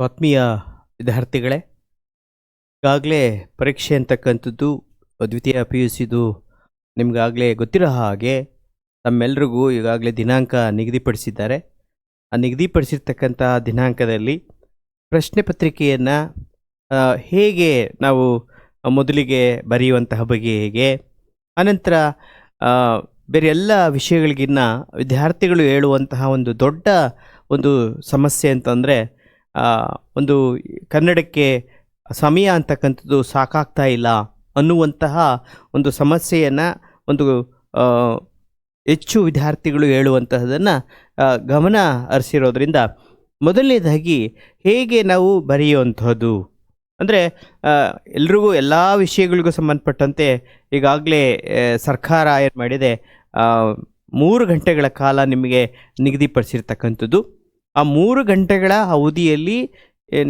ಆತ್ಮೀಯ ವಿದ್ಯಾರ್ಥಿಗಳೇ, ಈಗಾಗಲೇ ಪರೀಕ್ಷೆ ಅಂತಕ್ಕಂಥದ್ದು ದ್ವಿತೀಯ ಪಿ ಯು ಸಿದು ನಿಮಗಾಗಲೇ ಗೊತ್ತಿರೋ ಹಾಗೆ ತಮ್ಮೆಲ್ರಿಗೂ ಈಗಾಗಲೇ ದಿನಾಂಕ ನಿಗದಿಪಡಿಸಿದ್ದಾರೆ. ಆ ನಿಗದಿಪಡಿಸಿರ್ತಕ್ಕಂಥ ದಿನಾಂಕದಲ್ಲಿ ಪ್ರಶ್ನೆ ಪತ್ರಿಕೆಯನ್ನು ಹೇಗೆ ನಾವು ಮೊದಲಿಗೆ ಬರೆಯುವಂತಹ ಬಗೆ ಹೇಗೆ, ಅನಂತರ ಬೇರೆ ಎಲ್ಲ ವಿಷಯಗಳಿಗಿನ್ನ ವಿದ್ಯಾರ್ಥಿಗಳು ಹೇಳುವಂತಹ ಒಂದು ದೊಡ್ಡ ಒಂದು ಸಮಸ್ಯೆ ಅಂತಂದರೆ ಒಂದು ಕನ್ನಡಕ್ಕೆ ಸಮಯ ಅಂತಕ್ಕಂಥದ್ದು ಸಾಕಾಗ್ತಾ ಇಲ್ಲ ಅನ್ನುವಂತಹ ಒಂದು ಸಮಸ್ಯೆಯನ್ನು ಒಂದು ಹೆಚ್ಚು ವಿದ್ಯಾರ್ಥಿಗಳು ಹೇಳುವಂತಹದನ್ನು ಗಮನ ಹರಿಸಿರೋದ್ರಿಂದ ಮೊದಲನೇದಾಗಿ ಹೇಗೆ ನಾವು ಬರೆಯುವಂಥದ್ದು ಅಂದರೆ ಎಲ್ರಿಗೂ ಎಲ್ಲ ವಿಷಯಗಳಿಗೂ ಸಂಬಂಧಪಟ್ಟಂತೆ ಈಗಾಗಲೇ ಸರ್ಕಾರ ಏನು ಮಾಡಿದೆ, 3 ಗಂಟೆಗಳ ಕಾಲ ನಿಮಗೆ ನಿಗದಿಪಡಿಸಿರ್ತಕ್ಕಂಥದ್ದು. ಆ 3 ಗಂಟೆಗಳ ಅವಧಿಯಲ್ಲಿ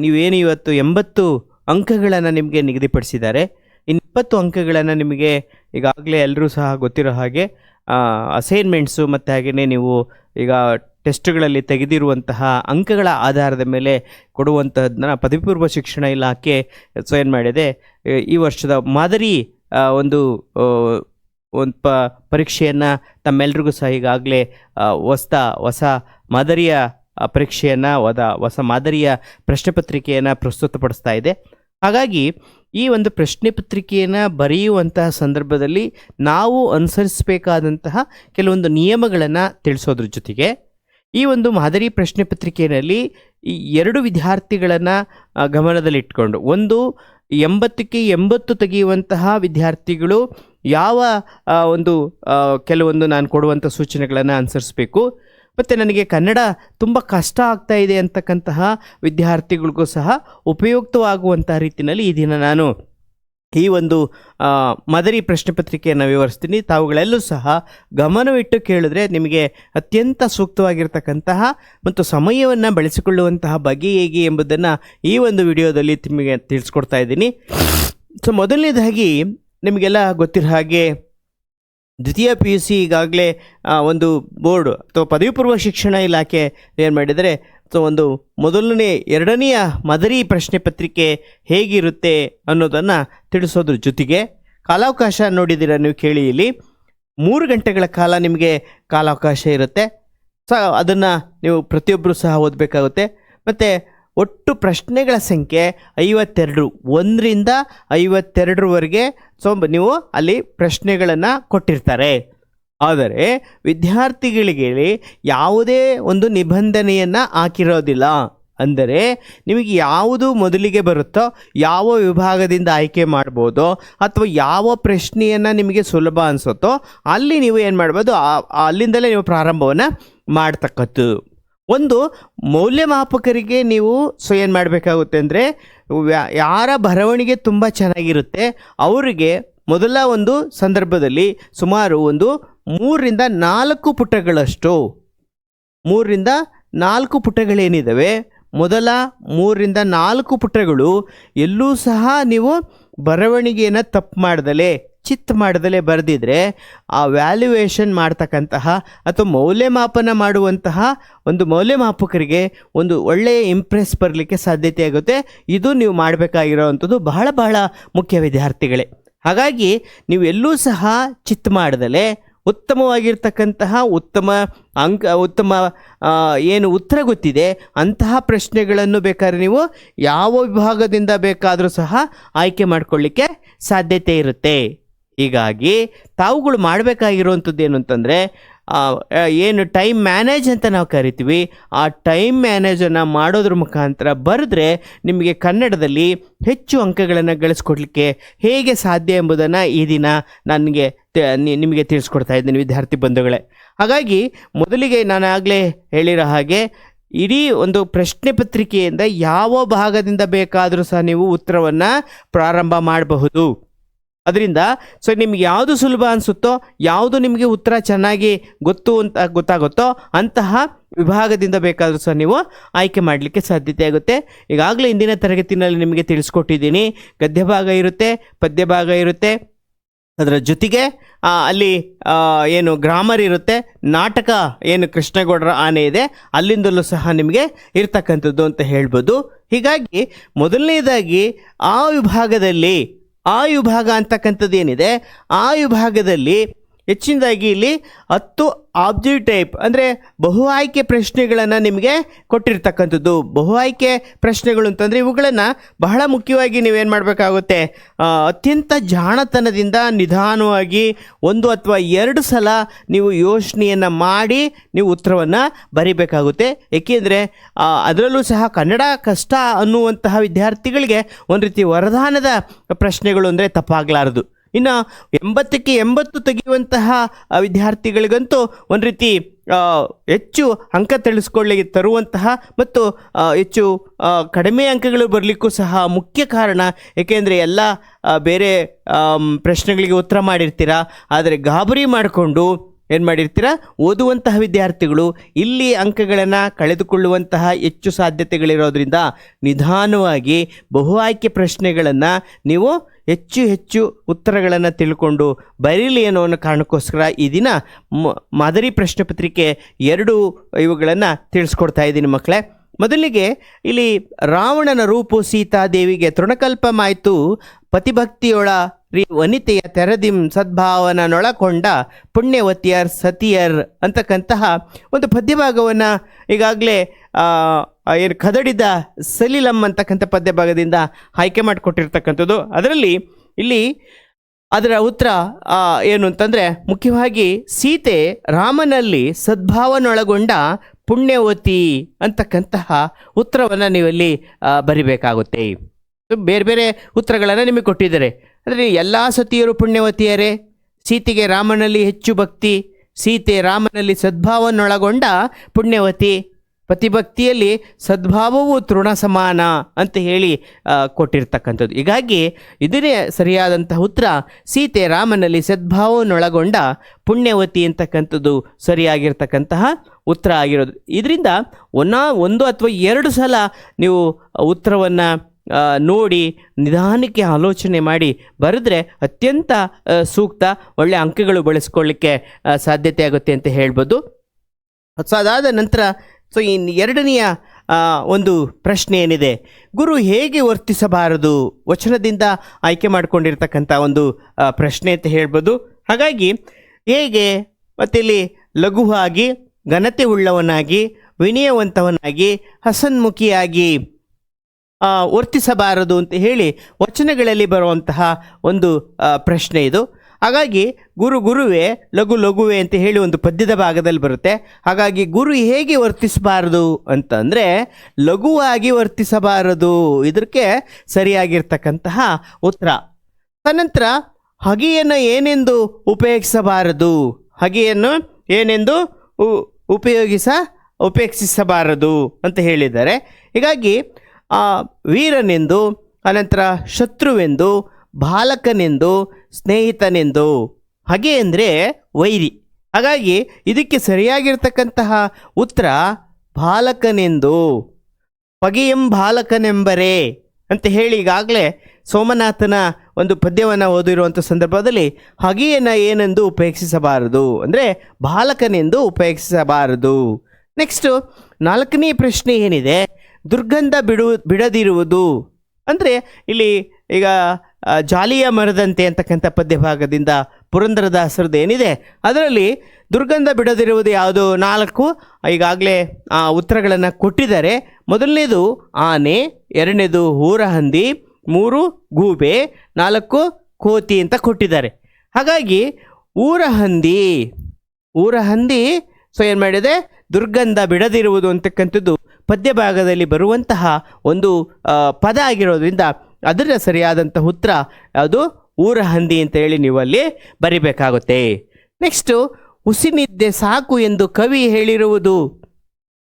ನೀವೇನು ಇವತ್ತು 80 ಅಂಕಗಳನ್ನು ನಿಮಗೆ ನಿಗದಿಪಡಿಸಿದ್ದಾರೆ. ಇನ್ನು 20 ಅಂಕಗಳನ್ನು ನಿಮಗೆ ಈಗಾಗಲೇ ಎಲ್ಲರೂ ಸಹ ಗೊತ್ತಿರೋ ಹಾಗೆ ಅಸೈನ್ಮೆಂಟ್ಸು ಮತ್ತು ಹಾಗೆಯೇ ನೀವು ಈಗ ಟೆಸ್ಟ್ಗಳಲ್ಲಿ ತೆಗೆದಿರುವಂತಹ ಅಂಕಗಳ ಆಧಾರದ ಮೇಲೆ ಕೊಡುವಂತಹದ್ದನ್ನ ಪದವಿ ಪೂರ್ವ ಶಿಕ್ಷಣ ಇಲಾಖೆ ಏನು ಮಾಡಿದೆ, ಈ ವರ್ಷದ ಮಾದರಿ ಒಂದು ಪರೀಕ್ಷೆಯನ್ನು ತಮ್ಮೆಲ್ರಿಗೂ ಸಹ ಈಗಾಗಲೇ ಹೊಸ ಮಾದರಿಯ ಪರೀಕ್ಷೆಯನ್ನು ಹೊಸ ಮಾದರಿಯ ಪ್ರಶ್ನೆ ಪತ್ರಿಕೆಯನ್ನು ಪ್ರಸ್ತುತಪಡಿಸ್ತಾ ಇದೆ. ಹಾಗಾಗಿ ಈ ಒಂದು ಪ್ರಶ್ನೆ ಪತ್ರಿಕೆಯನ್ನು ಬರೆಯುವಂತಹ ಸಂದರ್ಭದಲ್ಲಿ ನಾವು ಅನುಸರಿಸಬೇಕಾದಂತಹ ಕೆಲವೊಂದು ನಿಯಮಗಳನ್ನು ತಿಳಿಸೋದ್ರ ಜೊತೆಗೆ ಈ ಒಂದು ಮಾದರಿ ಪ್ರಶ್ನೆ ಪತ್ರಿಕೆಯಲ್ಲಿ ಈ 2 ವಿದ್ಯಾರ್ಥಿಗಳನ್ನು ಗಮನದಲ್ಲಿಟ್ಕೊಂಡು, ಒಂದು 80ಕ್ಕೆ 80 ತೆಗೆಯುವಂತಹ ವಿದ್ಯಾರ್ಥಿಗಳು ಯಾವ ಒಂದು ಕೆಲವೊಂದು ನಾನು ಕೊಡುವಂಥ ಸೂಚನೆಗಳನ್ನು ಅನುಸರಿಸಬೇಕು, ಮತ್ತು ನನಗೆ ಕನ್ನಡ ತುಂಬ ಕಷ್ಟ ಆಗ್ತಾ ಇದೆ ಅಂತಕ್ಕಂತಹ ವಿದ್ಯಾರ್ಥಿಗಳಿಗೂ ಸಹ ಉಪಯುಕ್ತವಾಗುವಂತಹ ರೀತಿಯಲ್ಲಿ ಈ ದಿನ ನಾನು ಈ ಒಂದು ಮಾದರಿ ಪ್ರಶ್ನೆ ಪತ್ರಿಕೆಯನ್ನು ವಿವರಿಸ್ತೀನಿ. ತಾವುಗಳೆಲ್ಲೂ ಸಹ ಗಮನವಿಟ್ಟು ಕೇಳಿದ್ರೆ ನಿಮಗೆ ಅತ್ಯಂತ ಸೂಕ್ತವಾಗಿರ್ತಕ್ಕಂತಹ ಮತ್ತು ಸಮಯವನ್ನು ಬಳಸಿಕೊಳ್ಳುವಂತಹ ಬಗೆ ಹೇಗೆ ಎಂಬುದನ್ನು ಈ ಒಂದು ವಿಡಿಯೋದಲ್ಲಿ ನಿಮಗೆ ತಿಳಿಸ್ಕೊಡ್ತಾ ಇದ್ದೀನಿ. ಸೊ ಮೊದಲನೇದಾಗಿ ನಿಮಗೆಲ್ಲ ಗೊತ್ತಿರೋ ಹಾಗೆ ದ್ವಿತೀಯ ಪಿ ಯು ಸಿ ಈಗಾಗಲೇ ಒಂದು ಬೋರ್ಡ್ ಅಥವಾ ಪದವಿ ಪೂರ್ವ ಶಿಕ್ಷಣ ಇಲಾಖೆ ಏನು ಮಾಡಿದರೆ, ಸೊ ಒಂದು ಎರಡನೆಯ ಮಾದರಿ ಪ್ರಶ್ನೆ ಪತ್ರಿಕೆ ಹೇಗಿರುತ್ತೆ ಅನ್ನೋದನ್ನು ತಿಳಿಸೋದ್ರ ಜೊತೆಗೆ ಕಾಲಾವಕಾಶ ನೋಡಿದ್ದೀರ ನೀವು, ಕೇಳಿ. ಇಲ್ಲಿ 3 ಗಂಟೆಗಳ ಕಾಲ ನಿಮಗೆ ಕಾಲಾವಕಾಶ ಇರುತ್ತೆ. ಸೊ ಅದನ್ನು ನೀವು ಪ್ರತಿಯೊಬ್ಬರು ಸಹ ಓದಬೇಕಾಗುತ್ತೆ. ಮತ್ತು ಒಟ್ಟು ಪ್ರಶ್ನೆಗಳ ಸಂಖ್ಯೆ 52, 1ರಿಂದ 52ರವರೆಗೆ. ಸೊ ನೀವು ಅಲ್ಲಿ ಪ್ರಶ್ನೆಗಳನ್ನು ಕೊಟ್ಟಿರ್ತಾರೆ. ಆದರೆ ವಿದ್ಯಾರ್ಥಿಗಳಿಗೆ ಯಾವುದೇ ಒಂದು ನಿಬಂಧನೆಯನ್ನು ಹಾಕಿರೋದಿಲ್ಲ. ಅಂದರೆ ನಿಮಗೆ ಯಾವುದು ಮೊದಲಿಗೆ ಬರುತ್ತೋ, ಯಾವ ವಿಭಾಗದಿಂದ ಆಯ್ಕೆ ಮಾಡ್ಬೋದು, ಅಥವಾ ಯಾವ ಪ್ರಶ್ನೆಯನ್ನು ನಿಮಗೆ ಸುಲಭ ಅನಿಸುತ್ತೋ ಅಲ್ಲಿ ನೀವು ಏನು ಮಾಡ್ಬೋದು, ಅಲ್ಲಿಂದಲೇ ನೀವು ಪ್ರಾರಂಭವನ್ನು ಮಾಡ್ತಕ್ಕದ್ದು. ಒಂದು ಮೌಲ್ಯಮಾಪಕರಿಗೆ ನೀವು ಏನು ಮಾಡಬೇಕಾಗುತ್ತೆ ಅಂದರೆ, ಯಾರ ಬರವಣಿಗೆ ತುಂಬ ಚೆನ್ನಾಗಿರುತ್ತೆ ಅವರಿಗೆ ಮೊದಲ ಒಂದು ಸಂದರ್ಭದಲ್ಲಿ ಸುಮಾರು ಒಂದು 3ರಿಂದ 4 ಪುಟಗಳಷ್ಟು, 3ರಿಂದ 4 ಪುಟಗಳೇನಿದ್ದಾವೆ, ಮೊದಲ 3ರಿಂದ 4 ಪುಟಗಳು ಎಲ್ಲೂ ಸಹ ನೀವು ಬರವಣಿಗೆಯನ್ನು ತಪ್ಪು ಮಾಡ್ದಲೇ, ಚಿತ್ ಮಾಡ್ದಲೇ ಬರೆದಿದ್ರೆ ಆ ವ್ಯಾಲ್ಯುಯೇಷನ್ ಮಾಡ್ತಕ್ಕಂತಹ ಅಥವಾ ಮೌಲ್ಯಮಾಪನ ಮಾಡುವಂತಹ ಒಂದು ಮೌಲ್ಯಮಾಪಕರಿಗೆ ಒಂದು ಒಳ್ಳೆಯ ಇಂಪ್ರೆಸ್ ಬರಲಿಕ್ಕೆ ಸಾಧ್ಯತೆ ಆಗುತ್ತೆ. ಇದು ನೀವು ಮಾಡಬೇಕಾಗಿರೋವಂಥದ್ದು ಬಹಳ ಬಹಳ ಮುಖ್ಯ ವಿದ್ಯಾರ್ಥಿಗಳೇ. ಹಾಗಾಗಿ ನೀವು ಎಲ್ಲೂ ಸಹ ಚಿತ್ ಮಾಡ್ದಲೇ ಉತ್ತಮವಾಗಿರ್ತಕ್ಕಂತಹ ಉತ್ತಮ ಏನು ಉತ್ತರ ಗೊತ್ತಿದೆ ಅಂತಹ ಪ್ರಶ್ನೆಗಳನ್ನು ಬೇಕಾದ್ರೆ ನೀವು ಯಾವ ವಿಭಾಗದಿಂದ ಬೇಕಾದರೂ ಸಹ ಆಯ್ಕೆ ಮಾಡಿಕೊಳ್ಳಿಕ್ಕೆ ಸಾಧ್ಯತೆ ಇರುತ್ತೆ. ಹೀಗಾಗಿ ತಾವುಗಳು ಮಾಡಬೇಕಾಗಿರುವಂಥದ್ದು ಏನು ಅಂತಂದರೆ, ಏನು ಟೈಮ್ ಮ್ಯಾನೇಜ್ ಅಂತ ನಾವು ಕರಿತೀವಿ, ಆ ಟೈಮ್ ಮ್ಯಾನೇಜನ್ನು ಮಾಡೋದ್ರ ಮುಖಾಂತರ ಬರೆದ್ರೆ ನಿಮಗೆ ಕನ್ನಡದಲ್ಲಿ ಹೆಚ್ಚು ಅಂಕಗಳನ್ನು ಗಳಿಸ್ಕೊಡ್ಲಿಕ್ಕೆ ಹೇಗೆ ಸಾಧ್ಯ ಎಂಬುದನ್ನು ಈ ದಿನ ನಿಮಗೆ ತಿಳಿಸ್ಕೊಡ್ತಾ ಇದ್ದೀನಿ ವಿದ್ಯಾರ್ಥಿ ಬಂಧುಗಳೇ. ಹಾಗಾಗಿ ಮೊದಲಿಗೆ ನಾನು ಆಗಲೇ ಹೇಳಿರೋ ಹಾಗೆ ಇಡೀ ಒಂದು ಪ್ರಶ್ನೆ ಪತ್ರಿಕೆಯಿಂದ ಯಾವ ಭಾಗದಿಂದ ಬೇಕಾದರೂ ಸಹ ನೀವು ಉತ್ತರವನ್ನು ಪ್ರಾರಂಭ ಮಾಡಬಹುದು. ಅದರಿಂದ ಸೊ ನಿಮ್ಗೆ ಯಾವುದು ಸುಲಭ ಅನಿಸುತ್ತೋ, ಯಾವುದು ನಿಮಗೆ ಉತ್ತರ ಚೆನ್ನಾಗಿ ಗೊತ್ತಾಗುತ್ತೋ ಅಂತಹ ವಿಭಾಗದಿಂದ ಬೇಕಾದರೂ ಸಹ ನೀವು ಆಯ್ಕೆ ಮಾಡಲಿಕ್ಕೆ ಸಾಧ್ಯತೆ ಆಗುತ್ತೆ. ಈಗಾಗಲೇ ಇಂದಿನ ತರಗತಿನಲ್ಲಿ ನಿಮಗೆ ತಿಳಿಸ್ಕೊಟ್ಟಿದ್ದೀನಿ. ಗದ್ಯ ಭಾಗ ಇರುತ್ತೆ, ಪದ್ಯ ಭಾಗ ಇರುತ್ತೆ, ಅದರ ಜೊತೆಗೆ ಅಲ್ಲಿ ಏನು ಗ್ರಾಮರ್ ಇರುತ್ತೆ, ನಾಟಕ ಏನು ಕೃಷ್ಣಗೌಡರ ಆನೆ ಇದೆ ಅಲ್ಲಿಂದಲೂ ಸಹ ನಿಮಗೆ ಇರ್ತಕ್ಕಂಥದ್ದು ಅಂತ ಹೇಳ್ಬೋದು. ಹೀಗಾಗಿ ಮೊದಲನೇದಾಗಿ ಆ ವಿಭಾಗ ಅಂತಕ್ಕಂಥದ್ದು ಏನಿದೆ, ಆ ವಿಭಾಗದಲ್ಲಿ ಹೆಚ್ಚಿನದಾಗಿ ಇಲ್ಲಿ 10 ಆಬ್ಜೆಕ್ಟ್ ಟೈಪ್ ಅಂದರೆ ಬಹು ಆಯ್ಕೆ ಪ್ರಶ್ನೆಗಳನ್ನು ನಿಮಗೆ ಕೊಟ್ಟಿರ್ತಕ್ಕಂಥದ್ದು. ಬಹು ಆಯ್ಕೆ ಪ್ರಶ್ನೆಗಳು ಅಂತಂದರೆ ಇವುಗಳನ್ನು ಬಹಳ ಮುಖ್ಯವಾಗಿ ನೀವೇನು ಮಾಡಬೇಕಾಗುತ್ತೆ, ಅತ್ಯಂತ ಜಾಣತನದಿಂದ ನಿಧಾನವಾಗಿ 1 ಅಥವಾ 2 ಸಲ ನೀವು ಯೋಚನೆಯನ್ನು ಮಾಡಿ ನೀವು ಉತ್ತರವನ್ನು ಬರೀಬೇಕಾಗುತ್ತೆ. ಏಕೆಂದರೆ ಅದರಲ್ಲೂ ಸಹ ಕನ್ನಡ ಕಷ್ಟ ಅನ್ನುವಂತಹ ವಿದ್ಯಾರ್ಥಿಗಳಿಗೆ ಒಂದು ರೀತಿ ವರದಾನದ ಪ್ರಶ್ನೆಗಳು ಅಂದರೆ ತಪ್ಪಾಗಲಾರದು. ಇನ್ನು 80ಕ್ಕೆ 80 ತೆಗೆಯುವಂತಹ ವಿದ್ಯಾರ್ಥಿಗಳಿಗಂತೂ ಒಂದು ರೀತಿ ಹೆಚ್ಚು ಅಂಕ ತಿಳಿಸ್ಕೊಳ್ಳಿಕ್ಕೆ ತರುವಂತಹ ಮತ್ತು ಹೆಚ್ಚು ಕಡಿಮೆ ಅಂಕಗಳು ಬರಲಿಕ್ಕೂ ಸಹ ಮುಖ್ಯ ಕಾರಣ. ಏಕೆಂದರೆ ಎಲ್ಲ ಬೇರೆ ಪ್ರಶ್ನೆಗಳಿಗೆ ಉತ್ತರ ಮಾಡಿರ್ತೀರ, ಆದರೆ ಗಾಬರಿ ಮಾಡಿಕೊಂಡು ಏನು ಮಾಡಿರ್ತೀರ, ಓದುವಂತಹ ವಿದ್ಯಾರ್ಥಿಗಳು ಇಲ್ಲಿ ಅಂಕಗಳನ್ನು ಕಳೆದುಕೊಳ್ಳುವಂತಹ ಹೆಚ್ಚು ಸಾಧ್ಯತೆಗಳಿರೋದ್ರಿಂದ ನಿಧಾನವಾಗಿ ಬಹು ಆಯ್ಕೆ ಪ್ರಶ್ನೆಗಳನ್ನು ನೀವು ಹೆಚ್ಚು ಉತ್ತರಗಳನ್ನು ತಿಳ್ಕೊಂಡು ಬರೀಲಿ ಅನ್ನೋ ಕಾರಣಕ್ಕೋಸ್ಕರ ಈ ದಿನ ಮಾದರಿ ಪ್ರಶ್ನೆ ಪತ್ರಿಕೆ 2 ಇವುಗಳನ್ನು ತಿಳಿಸ್ಕೊಡ್ತಾ ಇದ್ದೀನಿ ಮಕ್ಕಳೇ. ಮೊದಲಿಗೆ ಇಲ್ಲಿ ರಾವಣನ ರೂಪು ಸೀತಾದೇವಿಗೆ ತೃಣಕಲ್ಪಮಾಯಿತು, ಪತಿಭಕ್ತಿಯೊಳ ವನಿತೆಯ ತೆರದಿಂ ಸದ್ಭಾವನೊಳಕೊಂಡ ಪುಣ್ಯವತಿಯರ್ ಸತಿಯರ್ ಅಂತಕ್ಕಂತಹ ಒಂದು ಪದ್ಯಭಾಗವನ್ನು ಈಗಾಗಲೇ ಏನು ಕದಡಿದ ಸಲಿಲಂ ಅಂತಕ್ಕಂಥ ಪದ್ಯಭಾಗದಿಂದ ಆಯ್ಕೆ ಮಾಡಿಕೊಟ್ಟಿರ್ತಕ್ಕಂಥದ್ದು. ಅದರಲ್ಲಿ ಇಲ್ಲಿ ಅದರ ಉತ್ತರ ಏನು ಅಂತಂದರೆ ಮುಖ್ಯವಾಗಿ ಸೀತೆ ರಾಮನಲ್ಲಿ ಸದ್ಭಾವನೊಳಗೊಂಡ ಪುಣ್ಯವತಿ ಅಂತಕ್ಕಂತಹ ಉತ್ತರವನ್ನು ನೀವಲ್ಲಿ ಬರಿಬೇಕಾಗುತ್ತೆ. ಬೇರೆ ಬೇರೆ ಉತ್ತರಗಳನ್ನು ನಿಮಗೆ ಕೊಟ್ಟಿದ್ದಾರೆ. ಅಂದರೆ ಎಲ್ಲ ಸತಿಯರು ಪುಣ್ಯವತಿಯರೇ, ಸೀತೆಗೆ ರಾಮನಲ್ಲಿ ಹೆಚ್ಚು ಭಕ್ತಿ, ಸೀತೆ ರಾಮನಲ್ಲಿ ಸದ್ಭಾವನೊಳಗೊಂಡ ಪುಣ್ಯವತಿ, ಪತಿಭಕ್ತಿಯಲ್ಲಿ ಸದ್ಭಾವವು ತೃಣ ಸಮಾನ ಅಂತ ಹೇಳಿ ಕೊಟ್ಟಿರ್ತಕ್ಕಂಥದ್ದು. ಹೀಗಾಗಿ ಇದನ್ನೇ ಸರಿಯಾದಂತಹ ಉತ್ತರ, ಸೀತೆ ರಾಮನಲ್ಲಿ ಸದ್ಭಾವನೊಳಗೊಂಡ ಪುಣ್ಯವತಿ ಅಂತಕ್ಕಂಥದ್ದು ಸರಿಯಾಗಿರ್ತಕ್ಕಂತಹ ಉತ್ತರ ಆಗಿರೋದು. ಇದರಿಂದ 1 ಅಥವಾ 2 ಸಲ ನೀವು ಉತ್ತರವನ್ನು ನೋಡಿ ನಿಧಾನಕ್ಕೆ ಆಲೋಚನೆ ಮಾಡಿ ಬರೆದ್ರೆ ಅತ್ಯಂತ ಸೂಕ್ತ, ಒಳ್ಳೆಯ ಅಂಕಗಳು ಬಳಸ್ಕೊಳ್ಳಿಕ್ಕೆ ಸಾಧ್ಯತೆ ಆಗುತ್ತೆ ಅಂತ ಹೇಳ್ಬೋದು. ಸೊ ಅದಾದ ನಂತರ ಎರಡನೆಯ ಒಂದು ಪ್ರಶ್ನೆ ಏನಿದೆ, ಗುರು ಹೇಗೆ ವರ್ತಿಸಬಾರದು, ವಚನದಿಂದ ಆಯ್ಕೆ ಮಾಡಿಕೊಂಡಿರ್ತಕ್ಕಂಥ ಒಂದು ಪ್ರಶ್ನೆ ಅಂತ ಹೇಳ್ಬೋದು. ಹಾಗಾಗಿ ಹೇಗೆ ಮತ್ತು ಇಲ್ಲಿ ಲಘುವಾಗಿ, ಘನತೆ ಉಳ್ಳವನಾಗಿ, ವಿನಯವಂತವನಾಗಿ, ಹಸನ್ಮುಖಿಯಾಗಿ ವರ್ತಿಸಬಾರದು ಅಂತ ಹೇಳಿ ವಚನಗಳಲ್ಲಿ ಬರುವಂತಹ ಒಂದು ಪ್ರಶ್ನೆ ಇದು. ಹಾಗಾಗಿ ಗುರುವೇ ಲಘುವೇ ಅಂತ ಹೇಳಿ ಒಂದು ಪದ್ಯದ ಭಾಗದಲ್ಲಿ ಬರುತ್ತೆ. ಹಾಗಾಗಿ ಗುರು ಹೇಗೆ ವರ್ತಿಸಬಾರದು ಅಂತಂದರೆ ಲಘುವಾಗಿ ವರ್ತಿಸಬಾರದು, ಇದಕ್ಕೆ ಸರಿಯಾಗಿರ್ತಕ್ಕಂತಹ ಉತ್ತರ. ತದನಂತರ ಹಗೆಯನ್ನು ಏನೆಂದು ಉಪಯೋಗಿಸಬಾರದು, ಹಗೆಯನ್ನು ಏನೆಂದು ಉಪೇಕ್ಷಿಸಬಾರದು ಅಂತ ಹೇಳಿದ್ದಾರೆ. ಹೀಗಾಗಿ ವೀರನೆಂದು, ಅನಂತರ ಶತ್ರುವೆಂದು, ಬಾಲಕನೆಂದು, ಸ್ನೇಹಿತನೆಂದು. ಹಗೆ ಅಂದರೆ ವೈರಿ. ಹಾಗಾಗಿ ಇದಕ್ಕೆ ಸರಿಯಾಗಿರ್ತಕ್ಕಂತಹ ಉತ್ತರ ಬಾಲಕನೆಂದು, ಪಗೆಯಂ ಬಾಲಕನೆಂಬರೇ ಅಂತ ಹೇಳಿ ಈಗಾಗಲೇ ಸೋಮನಾಥನ ಒಂದು ಪದ್ಯವನ್ನು ಓದಿರುವಂಥ ಸಂದರ್ಭದಲ್ಲಿ ಹಗೆಯನ್ನು ಏನೆಂದು ಉಪೇಕ್ಷಿಸಬಾರದು ಅಂದರೆ ಬಾಲಕನೆಂದು ಉಪೇಕ್ಷಿಸಬಾರದು. ನೆಕ್ಸ್ಟು 4ನೇ ಪ್ರಶ್ನೆ ಏನಿದೆ, ದುರ್ಗಂಧ ಬಿಡದಿರುವುದು ಅಂದರೆ ಇಲ್ಲಿ ಈಗ ಜಾಲಿಯ ಮರದಂತೆ ಅಂತಕ್ಕಂಥ ಪದ್ಯಭಾಗದಿಂದ ಪುರಂದರದಾಸರದ್ದು ಏನಿದೆ ಅದರಲ್ಲಿ ದುರ್ಗಂಧ ಬಿಡದಿರುವುದು ಯಾವುದು 4 ಈಗಾಗಲೇ ಉತ್ತರಗಳನ್ನು ಕೊಟ್ಟಿದ್ದಾರೆ. ಮೊದಲನೇದು ಆನೆ, 2ನೇದು ಊರಹಂದಿ, 3 ಗೂಬೆ, 4 ಕೋತಿ ಅಂತ ಕೊಟ್ಟಿದ್ದಾರೆ. ಹಾಗಾಗಿ ಊರಹಂದಿ ಏನು ಮಾಡಿದೆ, ದುರ್ಗಂಧ ಬಿಡದಿರುವುದು ಅಂತಕ್ಕಂಥದ್ದು ಪದ್ಯಭಾಗದಲ್ಲಿ ಬರುವಂತಹ ಒಂದು ಪದ ಆಗಿರೋದ್ರಿಂದ ಅದರ ಸರಿಯಾದಂಥ ಉತ್ತರ ಯಾವುದು ಊರಹಂದಿ ಅಂತ ಹೇಳಿ ನೀವು ಅಲ್ಲಿ ಬರಿಬೇಕಾಗುತ್ತೆ. ನೆಕ್ಸ್ಟು ಹುಸಿನಿದ್ದೆ ಸಾಕು ಎಂದು ಕವಿ ಹೇಳಿರುವುದು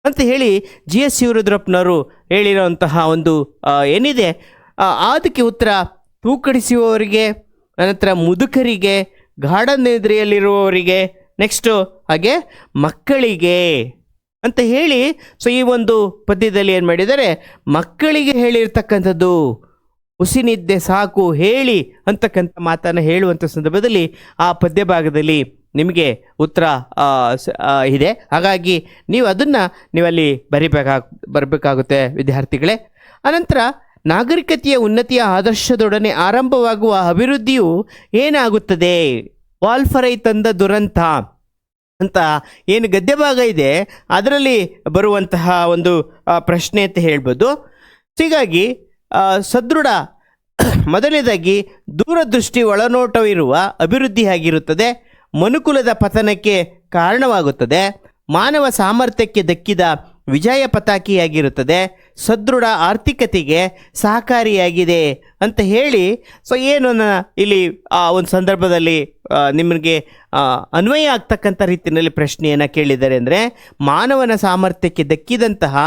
ಅಂತ ಹೇಳಿ GS ಶಿವರುದ್ರಪ್ಪನವರು ಹೇಳಿರೋಂತಹ ಒಂದು ಏನಿದೆ ಅದಕ್ಕೆ ಉತ್ತರ ತೂಕಡಿಸುವವರಿಗೆ, ಅನಂತರ ಮುದುಕರಿಗೆ, ಗಾಢ ನಿದ್ರೆಯಲ್ಲಿರುವವರಿಗೆ, ನೆಕ್ಸ್ಟು ಹಾಗೆ ಮಕ್ಕಳಿಗೆ ಅಂತ ಹೇಳಿ ಈ ಒಂದು ಪದ್ಯದಲ್ಲಿ ಏನು ಮಾಡಿದ್ದಾರೆ, ಮಕ್ಕಳಿಗೆ ಹೇಳಿರ್ತಕ್ಕಂಥದ್ದು ಹುಸಿನಿದ್ದೆ ಸಾಕು ಹೇಳಿ ಅಂತಕ್ಕಂಥ ಮಾತನ್ನು ಹೇಳುವಂಥ ಸಂದರ್ಭದಲ್ಲಿ ಆ ಪದ್ಯ ಭಾಗದಲ್ಲಿ ನಿಮಗೆ ಉತ್ತರ ಇದೆ. ಹಾಗಾಗಿ ನೀವು ಅದನ್ನು ನೀವಲ್ಲಿ ಬರಬೇಕಾಗುತ್ತೆ ವಿದ್ಯಾರ್ಥಿಗಳೇ. ಅನಂತರ ನಾಗರಿಕತೆಯ ಉನ್ನತಿಯ ಆದರ್ಶದೊಡನೆ ಆರಂಭವಾಗುವ ಅಭಿವೃದ್ಧಿಯು ಏನಾಗುತ್ತದೆ? ವಾಲ್ಫರೈ ತಂದ ದುರಂತ ಅಂತ ಏನು ಗದ್ಯ ಭಾಗ ಇದೆ ಅದರಲ್ಲಿ ಬರುವಂತಹ ಒಂದು ಪ್ರಶ್ನೆ ಅಂತ ಹೇಳ್ಬೋದು. ಹೀಗಾಗಿ ಸದೃಢ ಮೊದಲನೇದಾಗಿ ದೂರದೃಷ್ಟಿ ಒಳನೋಟವಿರುವ ಅಭಿವೃದ್ಧಿ ಆಗಿರುತ್ತದೆ, ಮನುಕುಲದ ಪತನಕ್ಕೆ ಕಾರಣವಾಗುತ್ತದೆ, ಮಾನವ ಸಾಮರ್ಥ್ಯಕ್ಕೆ ದಕ್ಕಿದ ವಿಜಯ ಪತಾಕಿಯಾಗಿರುತ್ತದೆ, ಸದೃಢ ಆರ್ಥಿಕತೆಗೆ ಸಹಕಾರಿಯಾಗಿದೆ ಅಂತ ಹೇಳಿ ಏನು ಇಲ್ಲಿ ಆ ಒಂದು ಸಂದರ್ಭದಲ್ಲಿ ನಿಮಗೆ ಅನ್ವಯ ಆಗ್ತಕ್ಕಂಥ ರೀತಿಯಲ್ಲಿ ಪ್ರಶ್ನೆಯನ್ನು ಕೇಳಿದ್ದಾರೆ ಅಂದರೆ ಮಾನವನ ಸಾಮರ್ಥ್ಯಕ್ಕೆ ದಕ್ಕಿದಂತಹ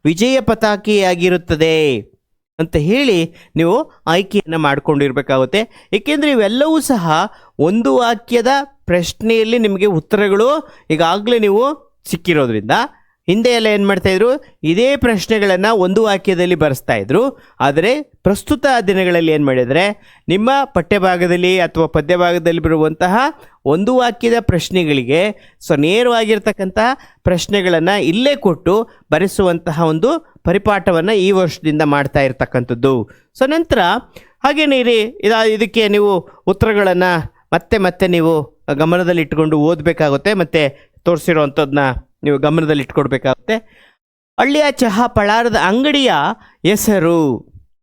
ವಿಜಯ ಪತಾಕಿಯಾಗಿರುತ್ತದೆ ಅಂತ ಹೇಳಿ ನೀವು ಆಯ್ಕೆಯನ್ನು ಮಾಡಿಕೊಂಡಿರಬೇಕಾಗುತ್ತೆ. ಏಕೆಂದರೆ ಇವೆಲ್ಲವೂ ಸಹ ಒಂದು ವಾಕ್ಯದ ಪ್ರಶ್ನೆಯಲ್ಲಿ ನಿಮಗೆ ಉತ್ತರಗಳು ಈಗಾಗಲೇ ನೀವು ಸಿಕ್ಕಿರೋದ್ರಿಂದ ಹಿಂದೆ ಎಲ್ಲ ಏನು ಮಾಡ್ತಾಯಿದ್ರು, ಇದೇ ಪ್ರಶ್ನೆಗಳನ್ನು ಒಂದು ವಾಕ್ಯದಲ್ಲಿ ಬರೆಸ್ತಾ ಇದ್ರು. ಆದರೆ ಪ್ರಸ್ತುತ ದಿನಗಳಲ್ಲಿ ಏನು ಮಾಡಿದರೆ ನಿಮ್ಮ ಪಠ್ಯಭಾಗದಲ್ಲಿ ಅಥವಾ ಪದ್ಯಭಾಗದಲ್ಲಿ ಬರುವಂತಹ ಒಂದು ವಾಕ್ಯದ ಪ್ರಶ್ನೆಗಳಿಗೆ ನೇರವಾಗಿರ್ತಕ್ಕಂತಹ ಪ್ರಶ್ನೆಗಳನ್ನು ಇಲ್ಲೇ ಕೊಟ್ಟು ಬರೆಸುವಂತಹ ಒಂದು ಪರಿಪಾಠವನ್ನು ಈ ವರ್ಷದಿಂದ ಮಾಡ್ತಾ ಇರ್ತಕ್ಕಂಥದ್ದು. ನಂತರ ಹಾಗೇನೇ ಇದಕ್ಕೆ ನೀವು ಉತ್ತರಗಳನ್ನು ಮತ್ತೆ ನೀವು ಗಮನದಲ್ಲಿಟ್ಟುಕೊಂಡು ಓದಬೇಕಾಗುತ್ತೆ, ಮತ್ತು ತೋರಿಸಿರೋವಂಥದ್ದನ್ನ ನೀವು ಗಮನದಲ್ಲಿಟ್ಕೊಡ್ಬೇಕಾಗುತ್ತೆ. ಹಳ್ಳಿಯ ಚಹಾ ಪಳಾರದ ಅಂಗಡಿಯ ಹೆಸರು